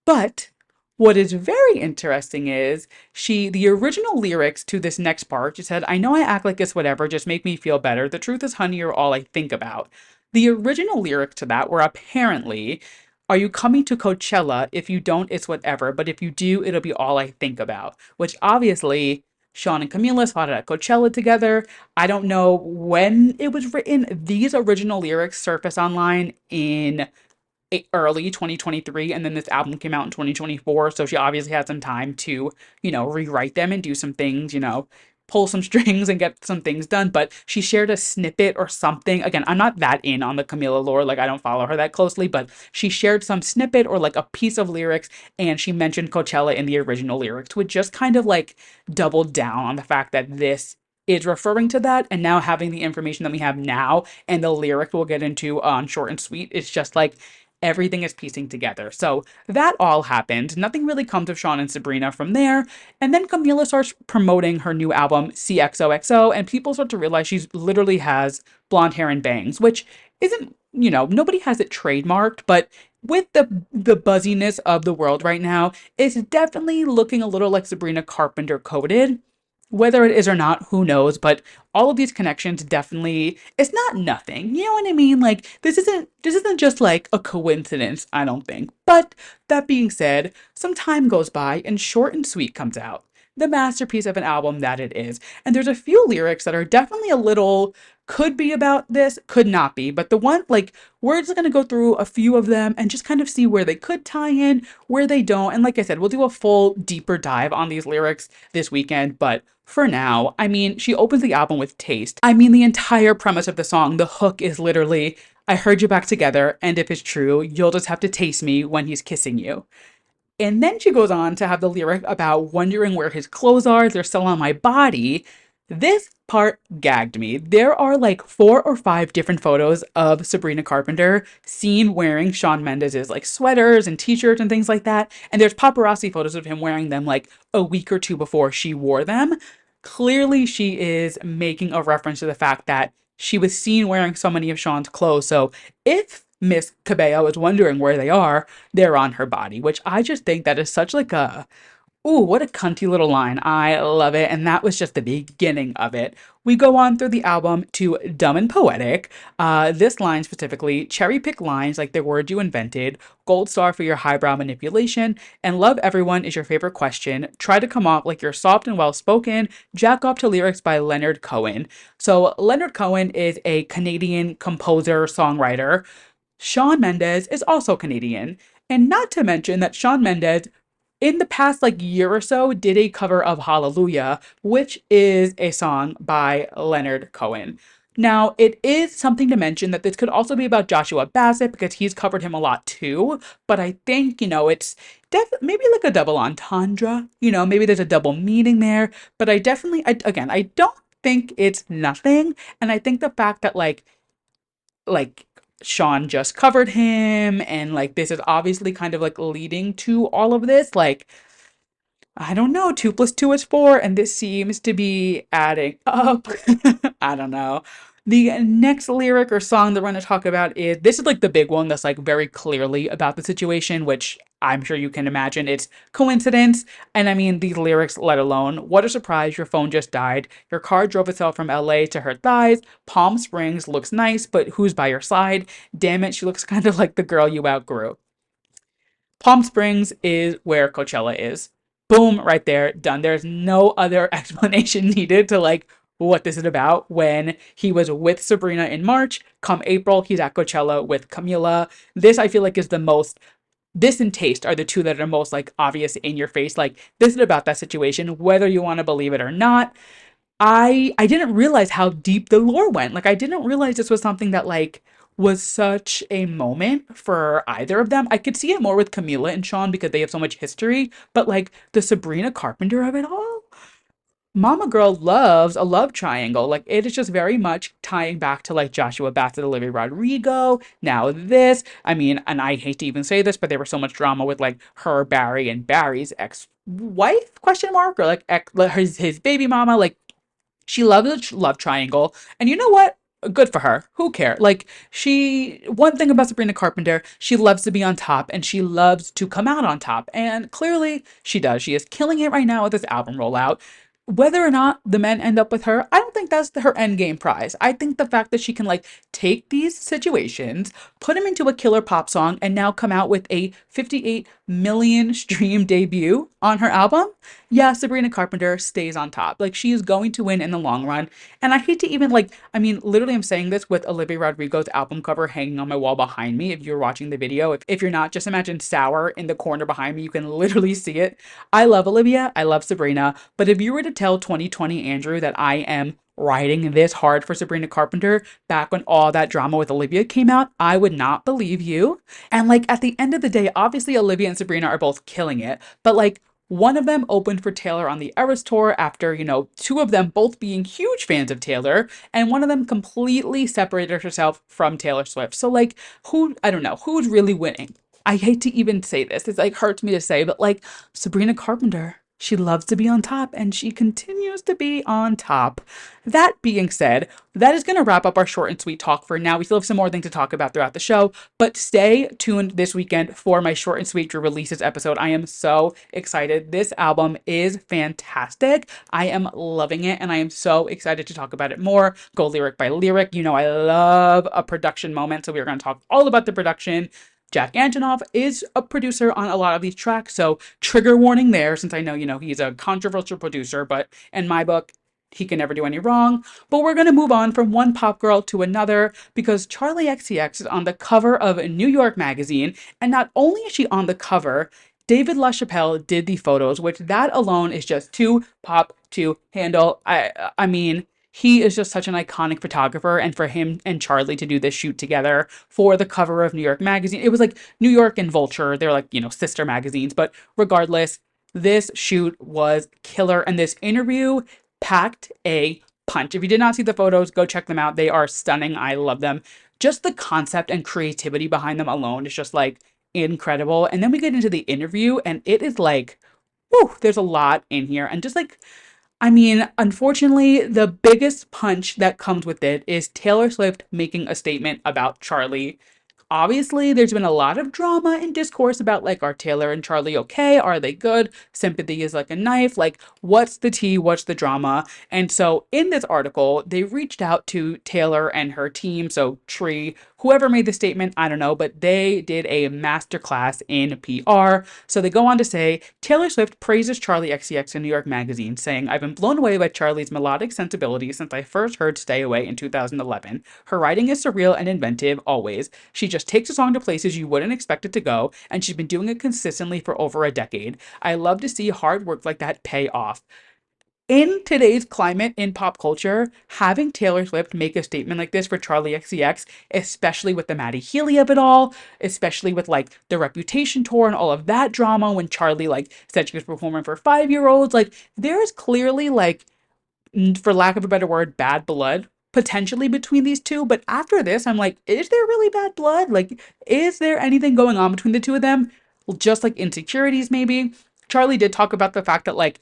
But what is very interesting is the original lyrics to this next part, she said, I know I act like it's whatever, just make me feel better. The truth is, honey, you're all I think about. The original lyrics to that were apparently, are you coming to Coachella? If you don't, it's whatever. But if you do, it'll be all I think about. Which obviously, Shawn and Camila spotted at Coachella together. I don't know when it was written. These original lyrics surfaced online in early 2023, and then this album came out in 2024, so she obviously had some time to rewrite them and do some things, pull some strings and get some things done. But she shared a snippet or something. Again, I'm not that in on the Camila lore, like I don't follow her that closely, but she shared some snippet or like a piece of lyrics, and she mentioned Coachella in the original lyrics, which just kind of like doubled down on the fact that this is referring to that. And now having the information that we have now and the lyric we'll get into on Short and Sweet, it's just like everything is piecing together. So that all happened. Nothing really comes of Shawn and Sabrina from there. And then Camila starts promoting her new album, CXOXO, and people start to realize she literally has blonde hair and bangs, which isn't, nobody has it trademarked, but with the buzziness of the world right now, it's definitely looking a little like Sabrina Carpenter coded. Whether it is or not, who knows? But all of these connections definitely, it's not nothing. You know what I mean? Like this isn't just like a coincidence, I don't think. But that being said, some time goes by and Short and Sweet comes out. The masterpiece of an album that it is. And there's a few lyrics that are definitely a little could be about this, could not be. But the one, like, we're just gonna go through a few of them and just kind of see where they could tie in, where they don't. And like I said, we'll do a full deeper dive on these lyrics this weekend. But for now, I mean, she opens the album with Taste. I mean, the entire premise of the song, the hook is literally, I heard you back together, and if it's true, you'll just have to taste me when he's kissing you. And then she goes on to have the lyric about wondering where his clothes are. They're still on my body. This part gagged me. There are like 4 or 5 different photos of Sabrina Carpenter seen wearing Shawn Mendes' like sweaters and t-shirts and things like that. And there's paparazzi photos of him wearing them like a week or two before she wore them. Clearly, she is making a reference to the fact that she was seen wearing so many of Shawn's clothes. So if Miss Cabello is wondering where they are, they're on her body, which I just think that is such like a, ooh, what a cunty little line. I love it. And that was just the beginning of it. We go on through the album to Dumb and Poetic. This line specifically, cherry pick lines like they're words you invented, gold star for your highbrow manipulation, and love everyone is your favorite question. Try to come off like you're soft and well spoken. Jack off to lyrics by Leonard Cohen. So Leonard Cohen is a Canadian composer, songwriter. Shawn Mendes is also Canadian. And not to mention that Shawn Mendes, in the past like year or so, did a cover of Hallelujah, which is a song by Leonard Cohen. Now, it is something to mention that this could also be about Joshua Bassett because he's covered him a lot too. But I think, it's maybe like a double entendre. Maybe there's a double meaning there. But I definitely, again, I don't think it's nothing. And I think the fact that like Shawn just covered him and like this is obviously kind of like leading to all of this. Like, I don't know, 2 plus 2 is 4, and this seems to be adding up. I don't know. The next lyric or song that we're going to talk about is this is like the big one that's like very clearly about the situation, which I'm sure you can imagine it's coincidence. And I mean, these lyrics, let alone, what a surprise, your phone just died. Your car drove itself from LA to her thighs. Palm Springs looks nice, but who's by your side? Damn it, she looks kind of like the girl you outgrew. Palm Springs is where Coachella is. Boom, right there, done. There's no other explanation needed to like what this is about. When he was with Sabrina in March, come April, he's at Coachella with Camila. This I feel like is the most, this and Taste are the two that are most like obvious in your face. Like this is about that situation, whether you want to believe it or not. I didn't realize how deep the lore went. Like I didn't realize this was something that like was such a moment for either of them. I could see it more with Camila and Shawn because they have so much history, but like the Sabrina Carpenter of it all, Mama Girl loves a love triangle. Like it is just very much tying back to like Joshua Bassett, Olivia Rodrigo. Now this, I mean, and I hate to even say this, but there was so much drama with like her, Barry, and Barry's ex-wife question mark or like his baby mama. Like she loves a love triangle. And you know what? Good for her. Who cares? Like, one thing about Sabrina Carpenter, she loves to be on top and she loves to come out on top. And clearly she does. She is killing it right now with this album rollout. Whether or not the men end up with her, I don't think that's her end game prize. I think the fact that she can like take these situations, put them into a killer pop song, and now come out with a 58 million stream debut on her album, yeah, Sabrina Carpenter stays on top. Like she is going to win in the long run. And I hate to even like, I mean, literally I'm saying this with Olivia Rodrigo's album cover hanging on my wall behind me. If you're watching the video, if you're not, just imagine Sour in the corner behind me. You can literally see it. I love Olivia. I love Sabrina. But if you were to tell 2020 Andrew that I am riding this hard for Sabrina Carpenter back when all that drama with Olivia came out, I would not believe you. And like at the end of the day, obviously Olivia and Sabrina are both killing it, but like one of them opened for Taylor on the Eras tour after, two of them both being huge fans of Taylor, and one of them completely separated herself from Taylor Swift. So like I don't know, who's really winning? I hate to even say this. It's like hurts me to say, but like Sabrina Carpenter. She loves to be on top, and she continues to be on top. That being said, that is going to wrap up our short and sweet talk for now. We still have some more things to talk about throughout the show, but stay tuned this weekend for my short and sweet releases episode. I am so excited. This album is fantastic. I am loving it, and I am so excited to talk about it more. Go lyric by lyric. You know, I love a production moment, so we're going to talk all about the production. Jack Antonoff is a producer on a lot of these tracks, so trigger warning there, since I know, he's a controversial producer, but in my book, he can never do any wrong. But we're going to move on from one pop girl to another because Charli XCX is on the cover of New York Magazine, and not only is she on the cover, David LaChapelle did the photos, which that alone is just too pop to handle. I mean, he is just such an iconic photographer, and for him and Charli to do this shoot together for the cover of New York Magazine, it was like New York and Vulture, they're like, sister magazines, but regardless, this shoot was killer, and this interview packed a punch. If you did not see the photos, go check them out. They are stunning. I love them. Just the concept and creativity behind them alone is just like incredible. And then we get into the interview, and it is like, whew, there's a lot in here. And just like, I mean, unfortunately, the biggest punch that comes with it is Taylor Swift making a statement about Charli. Obviously, there's been a lot of drama and discourse about like, are Taylor and Charli okay? Are they good? Sympathy is like a knife. Like, what's the tea? What's the drama? And so in this article, they reached out to Taylor and her team. So Tree, whoever made the statement, I don't know, but they did a masterclass in PR. So they go on to say, Taylor Swift praises Charli XCX in New York Magazine, saying, I've been blown away by Charli's melodic sensibility since I first heard Stay Away in 2011. Her writing is surreal and inventive, always. She just takes a song to places you wouldn't expect it to go, and she's been doing it consistently for over a decade. I love to see hard work like that pay off. In today's climate in pop culture, having Taylor Swift make a statement like this for Charli XCX, especially with the Maddie Healy of it all, especially with like the Reputation tour and all of that drama when Charli like said she was performing for 5-year-olds, like there is clearly like, for lack of a better word, bad blood potentially between these two. But after this, I'm like, is there really bad blood? Like, is there anything going on between the two of them? Just like insecurities, maybe. Charli did talk about the fact that like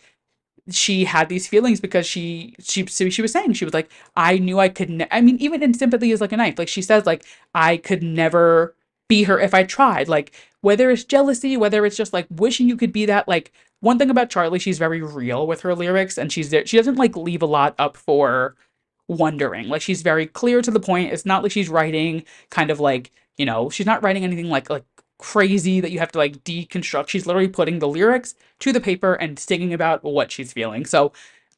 she had these feelings because she was saying, she was like, I knew I could I mean, even in Sympathy is like a knife, like she says, like I could never be her if I tried, like whether it's jealousy, whether it's just like wishing you could be that. Like one thing about Charli, she's very real with her lyrics, and she doesn't like leave a lot up for wondering. Like she's very clear to the point. It's not like she's writing kind of like, she's not writing anything like crazy that you have to like deconstruct. She's literally putting the lyrics to the paper and singing about what she's feeling. So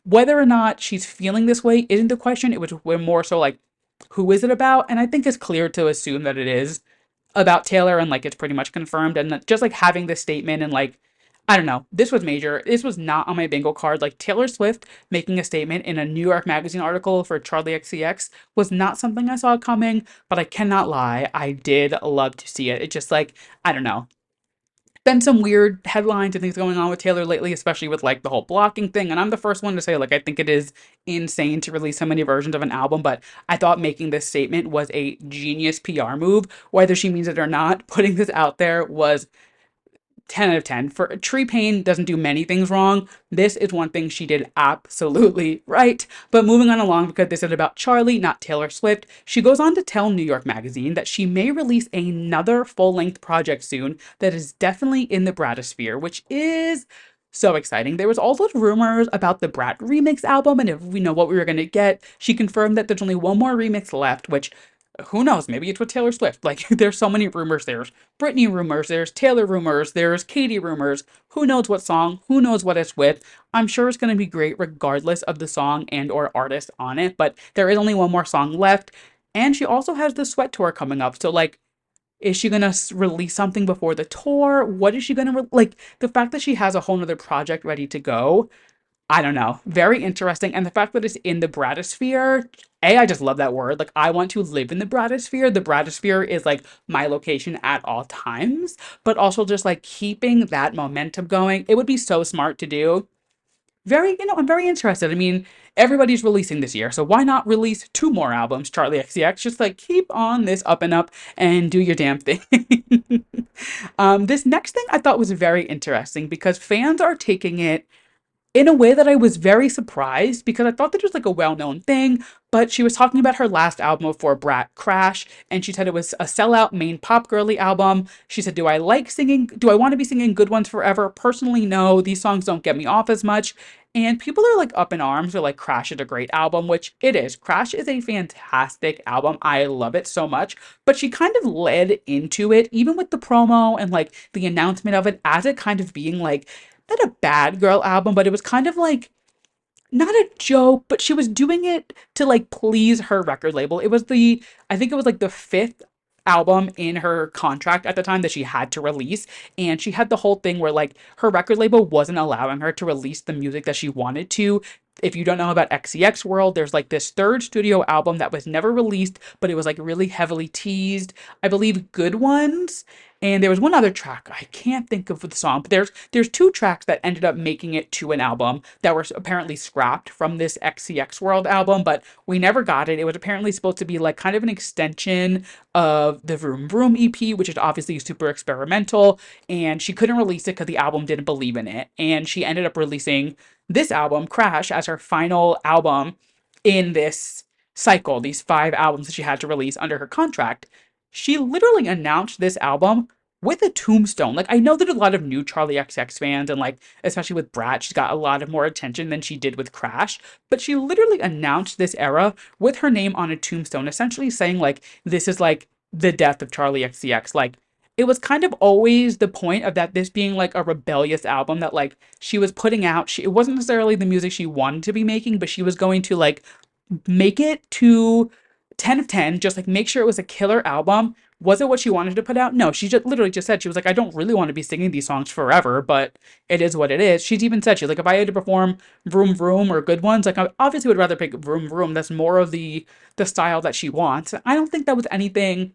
whether or not she's feeling this way isn't the question. It was more so like, who is it about? And I think it's clear to assume that it is about Taylor, and like it's pretty much confirmed. And just like having this statement and like, I don't know, this was major. This was not on my bingo card. Like Taylor Swift making a statement in a New York Magazine article for Charli XCX was not something I saw coming, but I cannot lie, I did love to see it. It just like, I don't know, been some weird headlines and things going on with Taylor lately, especially with like the whole blocking thing. And I'm the first one to say, like, I think it is insane to release so many versions of an album, but I thought making this statement was a genius PR move. Whether she means it or not, putting this out there was 10 out of 10. For Tree Pain doesn't do many things wrong. This is one thing she did absolutely right. But moving on along, because this is about Charli, not Taylor Swift, she goes on to tell New York Magazine that she may release another full-length project soon that is definitely in the Bratosphere, which is so exciting. There was all those rumors about the Brat remix album, and if we know what we were going to get, she confirmed that there's only one more remix left, which who knows? Maybe it's with Taylor Swift. Like, there's so many rumors. There's Britney rumors, there's Taylor rumors, there's Katie rumors. Who knows what song? Who knows what it's with? I'm sure it's going to be great regardless of the song and or artist on it, but there is only one more song left. And she also has the Sweat Tour coming up. So, like, is she gonna release something before the tour? What is she gonna like? The fact that she has a whole nother project ready to go, I don't know. Very interesting. And the fact that it's in the Bratosphere, I just love that word. Like, I want to live in the Bratosphere. The Bratosphere is like my location at all times, but also just like keeping that momentum going. It would be so smart to do. I'm very interested. I mean, everybody's releasing this year, so why not release 2 more albums, Charli XCX? Just like keep on this up and up and do your damn thing. This next thing I thought was very interesting because fans are taking it in a way that I was very surprised because I thought that was like a well-known thing, but she was talking about her last album before Brat Crash, and she said it was a sellout main pop girly album. She said, "Do I like singing? Do I want to be singing good ones forever? Personally, no. These songs don't get me off as much." And people are like up in arms. They're like, Crash is a great album, which it is. Crash is a fantastic album. I love it so much. But she kind of led into it, even with the promo and like the announcement of it, as it kind of being like, not a bad girl album, but it was kind of like not a joke, but she was doing it to like please her record label. I think it was like the fifth album in her contract at the time that she had to release. And she had the whole thing where like her record label wasn't allowing her to release the music that she wanted to. If you don't know about XCX World, there's like this third studio album that was never released, but it was like really heavily teased. I believe Good Ones. And there was one other track. I can't think of the song, but there's two tracks that ended up making it to an album that were apparently scrapped from this XCX World album, but we never got it. It was apparently supposed to be like kind of an extension of the Vroom Vroom EP, which is obviously super experimental, and she couldn't release it because the album didn't believe in it. And she ended up releasing this album, Crash, as her final album in this cycle, these five albums that she had to release under her contract. She literally announced this album with a tombstone. Like, I know that a lot of new Charli xcx fans, and like, especially with Brat, she's got a lot of more attention than she did with Crash, but she literally announced this era with her name on a tombstone, essentially saying, like, this is like the death of Charli xcx. Like, it was kind of always the point of that this being like a rebellious album that like she was putting out. It wasn't necessarily the music she wanted to be making, but she was going to like make it to 10 of 10, just like make sure it was a killer album. Was it what she wanted to put out? No, she just literally just said, she was like, I don't really want to be singing these songs forever, but it is what it is. She's even said, she's like, if I had to perform Vroom Vroom or Good Ones, like I obviously would rather pick Vroom Vroom. That's more of the style that she wants. I don't think that was anything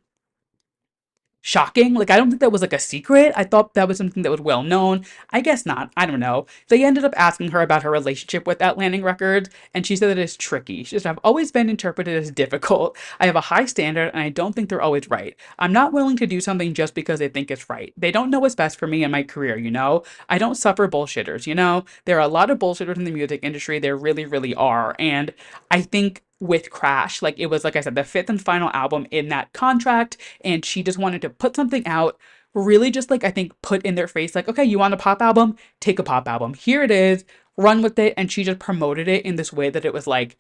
shocking. Like, I don't think that was like a secret. I thought that was something that was well known. I guess not. I don't know. They ended up asking her about her relationship with Atlantic Records, and she said that it's tricky. She said, I've always been interpreted as difficult. I have a high standard, and I don't think they're always right. I'm not willing to do something just because they think it's right. They don't know what's best for me and my career, you know? I don't suffer bullshitters, you know? There are a lot of bullshitters in the music industry. There really, really are. And I think with Crash, like it was, like I said, the fifth and final album in that contract, and she just wanted to put something out, really just like I think put in their face, like, okay, you want a pop album? Take a pop album. Here it is, run with it. And she just promoted it in this way that it was like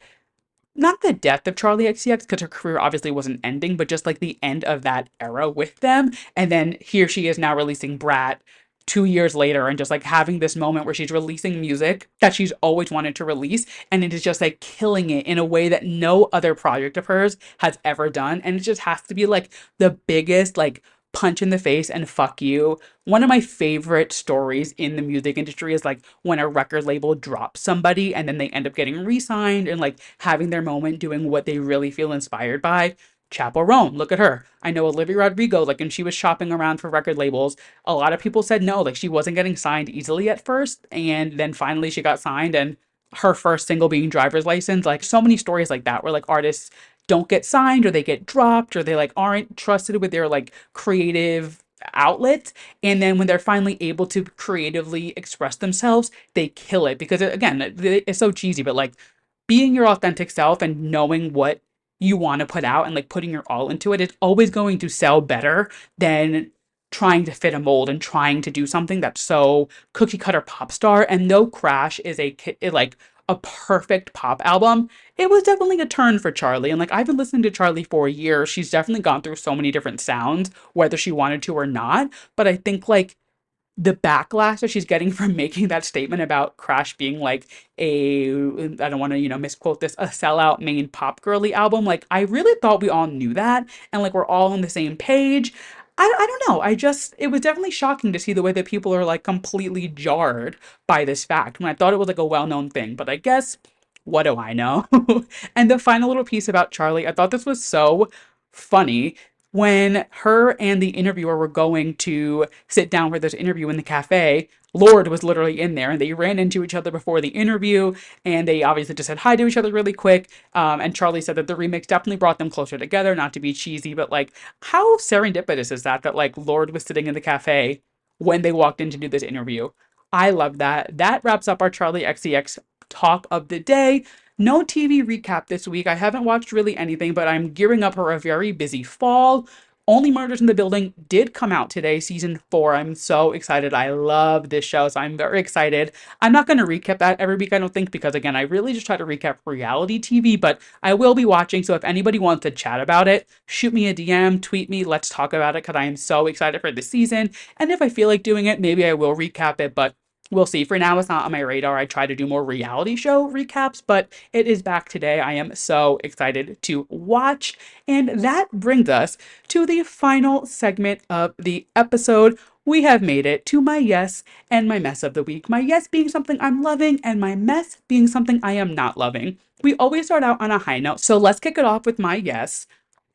not the death of Charli XCX, because her career obviously wasn't ending, but just like the end of that era with them. And then here she is now releasing Brat 2 years later and just like having this moment where she's releasing music that she's always wanted to release. And it is just like killing it in a way that no other project of hers has ever done. And it just has to be like the biggest, like, punch in the face and fuck you. One of my favorite stories in the music industry is like when a record label drops somebody and then they end up getting re-signed and like having their moment doing what they really feel inspired by. Chappell Roan, look at her. I know Olivia Rodrigo, like, and she was shopping around for record labels. A lot of people said no, like she wasn't getting signed easily at first, and then finally she got signed, and her first single being Driver's License. Like, so many stories like that where like artists don't get signed or they get dropped or they like aren't trusted with their like creative outlets, and then when they're finally able to creatively express themselves, they kill it. Because again, it's so cheesy, but like being your authentic self and knowing what you want to put out and like putting your all into it is always going to sell better than trying to fit a mold and trying to do something that's so cookie cutter pop star. And though Crash is like a perfect pop album, it was definitely a turn for Charli. And like I've been listening to Charli for years. She's definitely gone through so many different sounds, whether she wanted to or not. But I think like the backlash that she's getting from making that statement about Crash being like I don't want to, misquote this, a sellout main pop girly album. Like, I really thought we all knew that and like we're all on the same page. I don't know. It was definitely shocking to see the way that people are like completely jarred by this fact when I thought it was like a well-known thing. But I guess, what do I know? And the final little piece about Charli, I thought this was so funny. When her and the interviewer were going to sit down for this interview in the cafe, Lorde was literally in there and they ran into each other before the interview, and they obviously just said hi to each other really quick. And Charli said that the remix definitely brought them closer together, not to be cheesy, but like how serendipitous is that like Lorde was sitting in the cafe when they walked in to do this interview? I love that. That wraps up our Charli XCX talk of the day. No TV recap this week. I haven't watched really anything, but I'm gearing up for a very busy fall. Only Murders in the Building did come out today, season 4. I'm so excited. I love this show, so I'm very excited. I'm not going to recap that every week, I don't think, because again, I really just try to recap reality TV, but I will be watching. So if anybody wants to chat about it, shoot me a DM, tweet me, let's talk about it, because I am so excited for the season. And if I feel like doing it, maybe I will recap it, but we'll see. For now, it's not on my radar. I try to do more reality show recaps, but it is back today. I am so excited to watch. And that brings us to the final segment of the episode. We have made it to my yes and my mess of the week. My yes being something I'm loving, and my mess being something I am not loving. We always start out on a high note, so let's kick it off with my yes.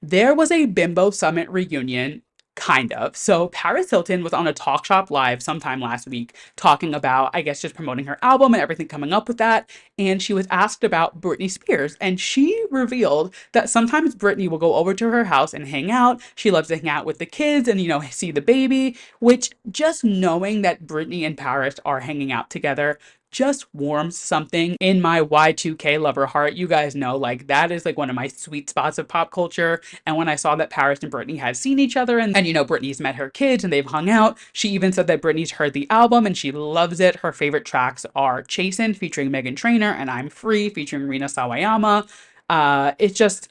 There was a Bimbo Summit reunion, kind of. So Paris Hilton was on a Talk Shop Live sometime last week talking about, I guess, just promoting her album and everything coming up with that. And she was asked about Britney Spears. And she revealed that sometimes Britney will go over to her house and hang out. She loves to hang out with the kids and, see the baby, which just knowing that Britney and Paris are hanging out together just warms something in my Y2K lover heart. You guys know, like, that is like one of my sweet spots of pop culture. And when I saw that Paris and Britney had seen each other and Britney's met her kids and they've hung out, she even said that Britney's heard the album and she loves it. Her favorite tracks are Chastened featuring Meghan Trainor and I'm Free featuring Rina Sawayama. It's just,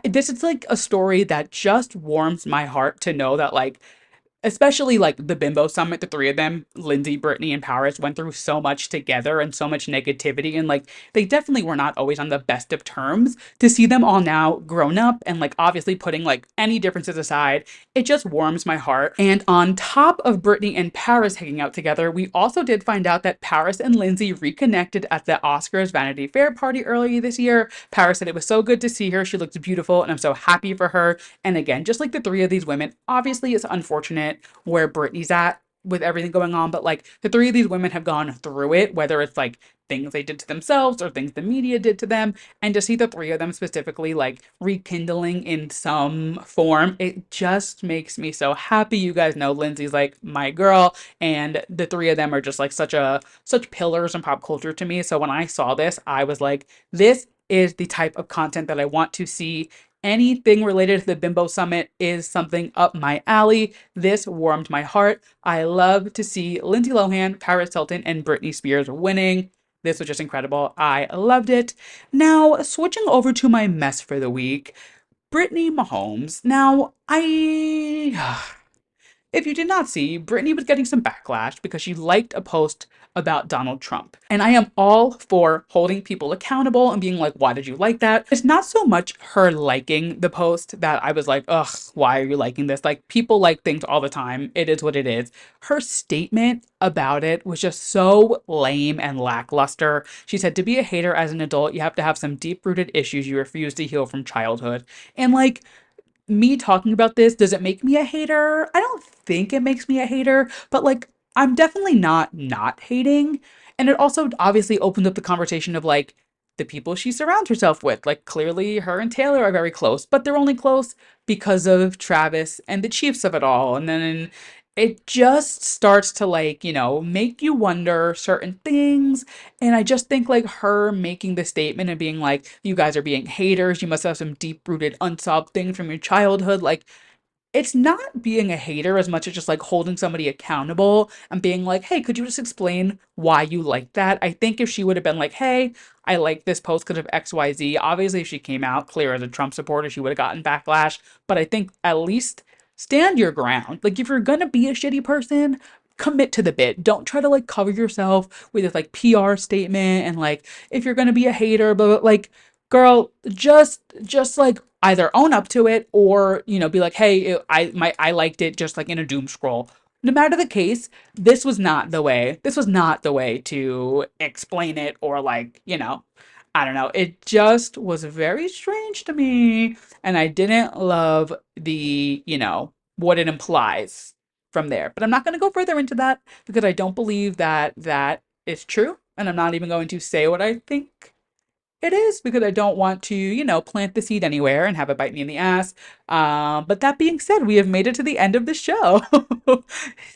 this is like a story that just warms my heart to know that, like, especially like the Bimbo Summit, the three of them, Lindsay, Brittany, and Paris, went through so much together and so much negativity. And like, they definitely were not always on the best of terms. To see them all now grown up and like obviously putting like any differences aside, it just warms my heart. And on top of Brittany and Paris hanging out together, we also did find out that Paris and Lindsay reconnected at the Oscars Vanity Fair party earlier this year. Paris said it was so good to see her. She looks beautiful and I'm so happy for her. And again, just like the three of these women, obviously it's unfortunate where Britney's at with everything going on, but like the three of these women have gone through it, whether it's like things they did to themselves or things the media did to them, and to see the three of them specifically like rekindling in some form, it just makes me so happy. You guys know Lindsay's like my girl, and the three of them are just like such pillars in pop culture to me. So when I saw this, I was like, this is the type of content that I want to see. Anything related to the Bimbo Summit is something up my alley. This warmed my heart. I love to see Lindsay Lohan, Paris Hilton, and Britney Spears winning. This was just incredible. I loved it. Now, switching over to my mess for the week, Brittany Mahomes. Now, if you did not see, Britney was getting some backlash because she liked a post about Donald Trump. And I am all for holding people accountable and being like, why did you like that? It's not so much her liking the post that I was like, ugh, why are you liking this? Like, people like things all the time. It is what it is. Her statement about it was just so lame and lackluster. She said, to be a hater as an adult, you have to have some deep-rooted issues you refuse to heal from childhood. And like, me talking about this, does it make me a hater? I don't think it makes me a hater, but like, I'm definitely not hating. And it also obviously opens up the conversation of like the people she surrounds herself with. Like, clearly her and Taylor are very close, but they're only close because of Travis and the Chiefs of it all. And then it just starts to like, make you wonder certain things. And I just think like her making the statement and being like, you guys are being haters, you must have some deep rooted unsolved things from your childhood. Like, it's not being a hater as much as just like holding somebody accountable and being like, hey, could you just explain why you like that? I think if she would have been like, hey, I like this post because of XYZ, obviously if she came out clear as a Trump supporter, she would have gotten backlash. But I think at least stand your ground. Like, if you're gonna be a shitty person, commit to the bit. Don't try to like cover yourself with this like PR statement and like, if you're gonna be a hater, but like, girl, just like either own up to it or be like, hey, I liked it, just like in a doom scroll. No matter the case, this was not the way to explain it, or like, I don't know, it just was very strange to me, and I didn't love the what it implies from there. But I'm not going to go further into that because I don't believe that that is true, and I'm not even going to say what I think It is because I don't want to, plant the seed anywhere and have it bite me in the ass. But that being said, we have made it to the end of the show.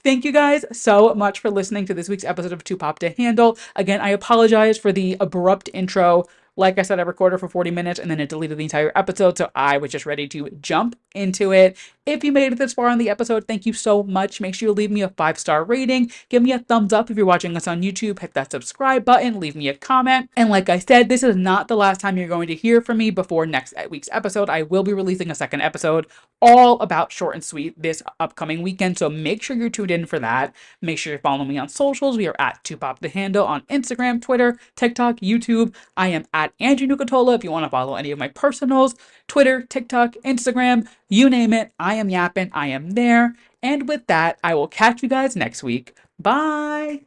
Thank you guys so much for listening to this week's episode of Too Pop to Handle. Again, I apologize for the abrupt intro. Like I said, I recorded for 40 minutes and then it deleted the entire episode, so I was just ready to jump into it. If you made it this far on the episode, thank you so much. Make sure you leave me a 5-star rating. Give me a thumbs up if you're watching us on YouTube. Hit that subscribe button. Leave me a comment. And like I said, this is not the last time you're going to hear from me before next week's episode. I will be releasing a second episode all about short and sweet this upcoming weekend, so make sure you're tuned in for that. Make sure you're following me on socials. We are at 2PopTheHandle on Instagram, Twitter, TikTok, YouTube. I am at Andrew Nucatola if you want to follow any of my personals. Twitter, TikTok, Instagram, you name it. I am yapping. I am there. And with that, I will catch you guys next week. Bye.